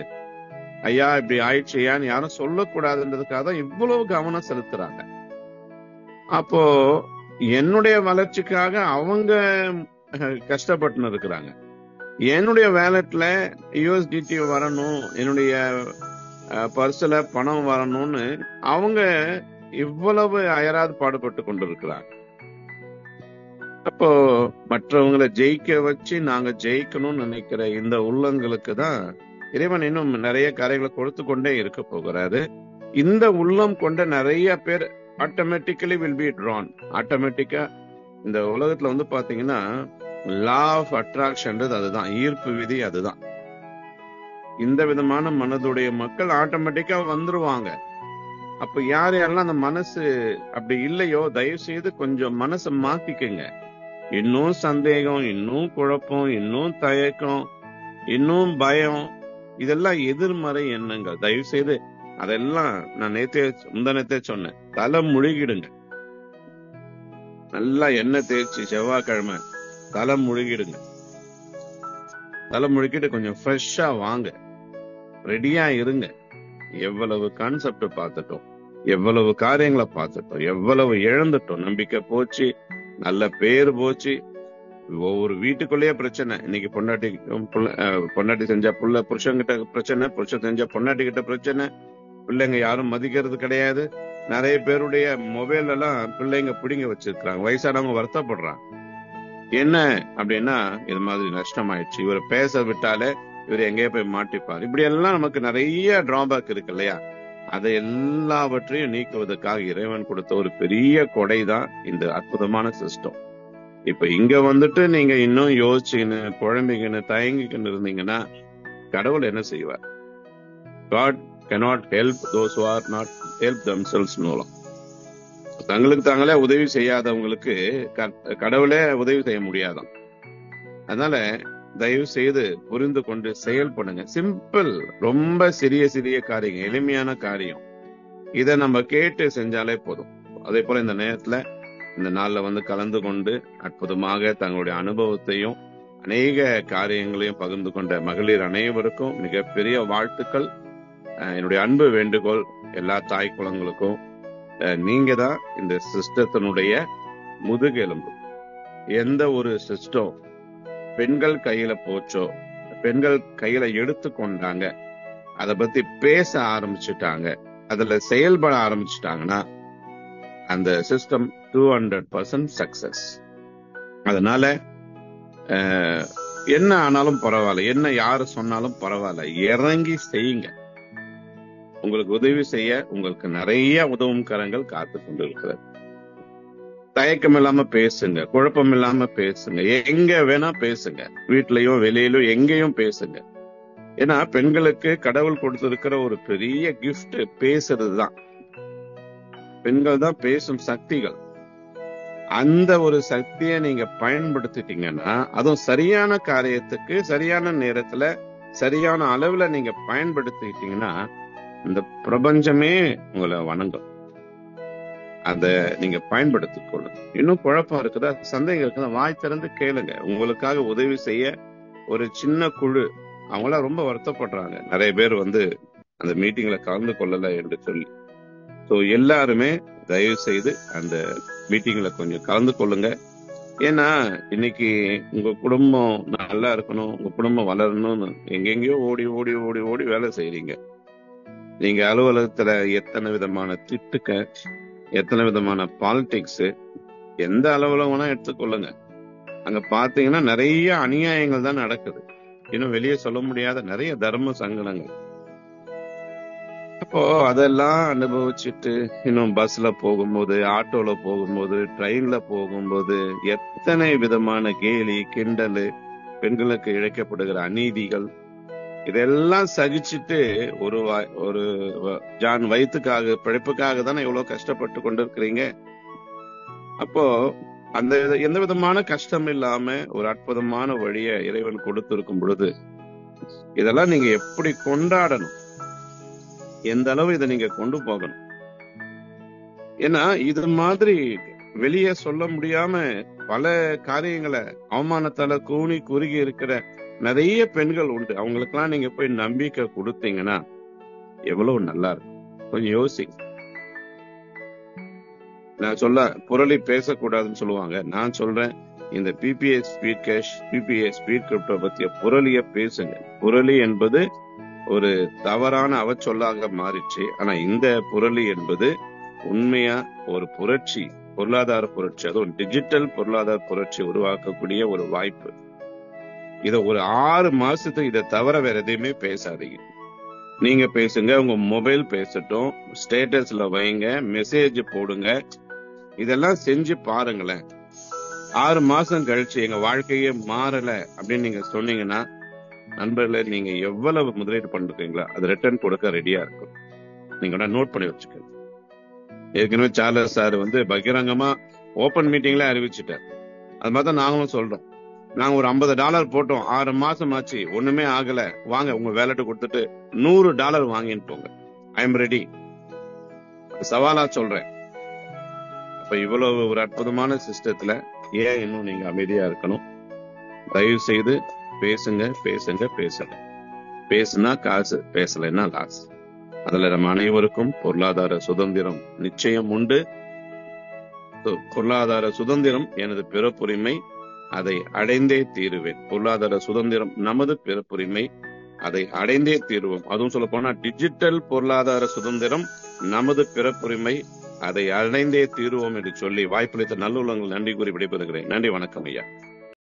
ஐயா இப்படி ஆயிடுச்சையான்னு யாரும் சொல்லக்கூடாதுன்றதுக்காக தான் இவ்வளவு கவனம் செலுத்துறாங்க. அப்போ என்னுடைய வளர்ச்சிக்காக அவங்க கஷ்டப்பட்டு இருக்கிறாங்க. என்னுடைய வேலட்ல யூஎஸ்டிடி வரணும், என்னுடைய பர்ஸ்ல பணம் வரணும்னு அவங்க இவ்வளவு அயராது பாடுபட்டு கொண்டிருக்கிறாங்க. அப்போ மற்றவங்களை ஜெயிக்க வச்சு நாங்க ஜெயிக்கணும்னு நினைக்கிற இந்த உள்ளங்களுக்கு தான் இறைவன் இன்னும் நிறைய காரியங்களை கொடுத்து கொண்டே இருக்க போகிறாரு. இந்த உள்ளம் கொண்ட நிறைய பேர் ஆட்டோமேட்டிக்கலி வில் பி ட்ரான். ஆட்டோமேட்டிக்கா இந்த உலகத்துல பாத்தீங்கன்னா லா ஆஃப் அட்ராக்ஷன் அதுதான், ஈர்ப்பு விதி அதுதான். இந்த விதமான மனதுடைய மக்கள் ஆட்டோமேட்டிக்கா வந்துருவாங்க. அப்ப யார் யாரெல்லாம் அந்த மனசு அப்படி இல்லையோ, தயவு செய்து கொஞ்சம் மனசை மாத்திக்கங்க. இன்னும் சந்தேகம், இன்னும் குழப்பம், இன்னும் தயக்கம், இன்னும் பயம், இதெல்லாம் எதிர்மறை எண்ணங்கள். தயவு செய்து அதெல்லாம் நான் முந்தானத்தே சொன்னேன், தலை முழுகிடுங்க. நல்லா எண்ணெய் தேய்ச்சி செவ்வாய்க்கிழமை தலை முழுகிடுங்க. தலை முழுகிட்டு கொஞ்சம் ஃப்ரெஷ்ஷா வாங்க, ரெடியா இருங்க. எவ்வளவு கான்செப்ட் பார்த்துட்டோம், எவ்வளவு காரியங்களை பார்த்துட்டோம், எவ்வளவு இழந்துட்டோம். நம்பிக்கை போச்சு, நல்ல பேர் போச்சு, ஒவ்வொரு வீட்டுக்குள்ளேயே பிரச்சனை. இன்னைக்கு பொண்டாட்டி செஞ்சா புருஷன்கிட்ட பிரச்சனை, புருஷன் செஞ்சா பொண்டாட்டி கிட்ட பிரச்சனை, பிள்ளைங்க யாரும் மதிக்கிறது கிடையாது. நிறைய பேருடைய மொபைல் எல்லாம் பிள்ளைங்க பிடிங்க வச்சிருக்காங்க, வயசானவங்க வருத்தப்படுறாங்க. என்ன அப்படின்னா, இது மாதிரி நஷ்டம் ஆயிடுச்சு, இவரை பேச விட்டாலே இவர் எங்கேயே போய் மாட்டிப்பார். இப்படி எல்லாம் நமக்கு நிறைய டிராபேக் இருக்கு இல்லையா? அதை எல்லாவற்றையும் நீக்குவதற்காக இறைவன் கொடுத்த ஒரு பெரிய கொடைதான் இந்த அற்புதமான சிஸ்டம். இப்ப இங்க நீங்க இன்னும் யோசிச்சுன்னு குழம்பிக்கின்னு தயங்கிக்கின்னு இருந்தீங்கன்னா கடவுள் என்ன செய்வார்? God cannot help those who are not help themselves மூலம். தங்களுக்கு தாங்களே உதவி செய்யாதவங்களுக்கு கடவுளே உதவி செய்ய முடியாதாம். அதனால தயவு செய்து புரிந்து கொண்டு செயல்படுங்க. சிம்பிள், ரொம்ப சிறிய சிறிய காரியம், எளிமையான காரியம். இதை நம்ம கேட்டு செஞ்சாலே போதும். அதே போல இந்த நேரத்துல இந்த நாள்ல கலந்து கொண்டு அற்புதமாக தங்களுடைய அனுபவத்தையும் அநேக காரியங்களையும் பகிர்ந்து கொண்ட மகளிர் அனைவருக்கும் மிகப்பெரிய வாழ்த்துக்கள். என்னுடைய அன்பு வேண்டுகோள் எல்லா தாய் குலங்களுக்கும், நீங்க தான் இந்த சிஸ்டத்தினுடைய முதுகெலும்பு. எந்த ஒரு சிஸ்டம் பெண்கள் கையில போச்சோ, பெண்கள் கையில எடுத்து கொண்டாங்க, அதை பத்தி பேச ஆரம்பிச்சுட்டாங்க, அதுல செயல்பட ஆரம்பிச்சுட்டாங்கன்னா அந்த சிஸ்டம் 200% சக்சஸ். அதனால என்ன ஆனாலும் பரவாயில்ல, என்ன யாரு சொன்னாலும் பரவாயில்ல, இறங்கி செய்யுங்க. உங்களுக்கு உதவி செய்ய உங்களுக்கு நிறைய உதவும் கரங்கள் காத்து கொண்டு இருக்கிறது. தயக்கம் இல்லாம பேசுங்க, குழப்பம் இல்லாம பேசுங்க, எங்க வேணா பேசுங்க, வீட்லயும் வெளியிலும் எங்கேயும் பேசுங்க. ஏன்னா பெண்களுக்கு கடவுள் கொடுத்திருக்கிற ஒரு பெரிய கிஃப்ட் பேசுறது தான். பெண்கள் தான் பேசும் சக்திகள். அந்த ஒரு சக்தியை நீங்க பயன்படுத்திட்டீங்கன்னா, அதுவும் சரியான காரியத்துக்கு சரியான நேரத்துல சரியான அளவுல நீங்க பயன்படுத்திட்டீங்கன்னா இந்த பிரபஞ்சமே உங்களை வணங்கும். அத நீங்க பயன்படுத்திக் கொள்ளுங்க. இன்னும் குழப்பம் இருக்குதா, சந்தேகம் இருக்குதா, வாய் திறந்து கேளுங்க. உங்களுக்காக உதவி செய்ய ஒரு சின்ன குழு, அவங்கள ரொம்ப வருத்தப்படுறாங்க. நிறைய பேர் அந்த மீட்டிங்ல கலந்து கொள்ளல என்று சொல்லி. சோ எல்லாருமே தயவு செய்து அந்த மீட்டிங்ல கொஞ்சம் கலந்து கொள்ளுங்க. ஏன்னா இன்னைக்கு உங்க குடும்பம் நல்லா இருக்கணும், உங்க குடும்பம் வளரணும்னு எங்கெங்கயோ ஓடி ஓடி ஓடி ஓடி வேலை செய்றீங்க. நீங்க அலுவலகத்துல எத்தனை விதமான திட்டுக்க, எத்தனை விதமான பாலிடிக்ஸ், எந்த அளவுல வேணா எடுத்துக்கொள்ளுங்க. அங்க பாத்தீங்கன்னா நிறைய அநியாயங்கள் தான் நடக்குது. இன்னும் வெளியே சொல்ல முடியாத நிறைய தர்ம சங்கடங்கள். அப்போ அதெல்லாம் அனுபவிச்சுட்டு இன்னும் பஸ்ல போகும்போது, ஆட்டோல போகும்போது, ட்ரெயின்ல போகும்போது எத்தனை விதமான கேலி கிண்டல், பெண்களுக்கு இழைக்கப்படுகிற அநீதிகள், இதெல்லாம் சகிச்சுட்டு ஒரு ஜான் வயிற்றுக்காக பிழைப்புக்காக தானே இவ்வளவு கஷ்டப்பட்டு கொண்டிருக்கிறீங்க. அப்போ அந்த எந்த விதமான கஷ்டம் இல்லாம ஒரு அற்புதமான வழியை இறைவன் கொடுத்திருக்கும் பொழுது இதெல்லாம் நீங்க எப்படி கொண்டாடணும், எந்த அளவு இதை நீங்க கொண்டு போகணும். ஏன்னா இது மாதிரி வெளியே சொல்ல முடியாம பல காரியங்களை அவமானத்தால கூனி குறுகி இருக்கிற நிறைய பெண்கள் உண்டு. அவங்களுக்கெல்லாம் நீங்க போய் நம்பிக்கை கொடுத்தீங்கன்னா எவ்வளவு நல்லா இருக்கும். கொஞ்சம் யோசிங்க. நான் சொல்ல புரளி பேசக்கூடாதுன்னு சொல்லுவாங்க. நான் சொல்றேன், இந்த PBS speed cash, PBS speed crypto பத்திய புரளிய பேசுங்க. புரளி என்பது ஒரு தவறான அவச்சொல்லாக மாறிச்சு. ஆனா இந்த புரளி என்பது உண்மையா ஒரு புரட்சி, பொருளாதார புரட்சி, அதுவும் டிஜிட்டல் பொருளாதார புரட்சி உருவாக்கக்கூடிய ஒரு வாய்ப்பு. இத ஒரு 6 மாசத்துக்கு இதை தவிர வேற எதையுமே பேசாதீங்க. நீங்க பேசுங்க, உங்க மொபைல் பேசட்டும், ஸ்டேட்டஸ்ல வைங்க, மெசேஜ் போடுங்க, இதெல்லாம் செஞ்சு பாருங்களேன். 6 மாசம் கழிச்சு எங்க வாழ்க்கையே மாறல அப்படின்னு நீங்க சொன்னீங்கன்னா, நண்பர்களே, நீங்க எவ்வளவு முதலீடு பண்றீங்களோ அது ரிட்டர்ன் கொடுக்க ரெடியா இருக்கும். நீங்க நோட் பண்ணி வச்சுக்கோங்க. ஏற்கனவே சார்லஸ் சார் பகிரங்கமா ஓபன் மீட்டிங்ல அறிவிச்சுட்டார். அது மாதிரி தான் நாங்களும் சொல்றோம். நாங்க ஒரு $50 போட்டோம், 6 மாசம் ஆச்சு, ஒண்ணுமே ஆகல, வாங்க உங்க வேலெட் கொடுத்துட்டு $100 வாங்கின்னு போங்க. I am ready. சவாலா சொல்றேன். அப்ப இவ்வளவு ஒரு அற்புதமான சிஸ்டத்துல ஏன் இன்னும் நீங்க அமைதியா இருக்கணும்? தயவு செய்து பேசுங்க பேசுங்க பேசுங்க. பேசுனா காசு, பேசலைன்னா லாஸ். அதுல நம்ம அனைவருக்கும் பொருளாதார சுதந்திரம் நிச்சயம் உண்டு. பொருளாதார சுதந்திரம் எனது பிறப்புரிமை, அதை அடைந்தே தீருவேன். பொருளாதார சுதந்திரம் நமது பிறப்புரிமை, அதை அடைந்தே தீருவோம். அதுவும் சொல்ல போனா டிஜிட்டல் பொருளாதார சுதந்திரம் நமது பிறப்புரிமை, அதை அடைந்தே தீருவோம் என்று சொல்லி வாய்ப்பளித்த நல்லுள்ளங்கள் நன்றி கூறி விடைபெறுகிறேன். நன்றி, வணக்கம் ஐயா.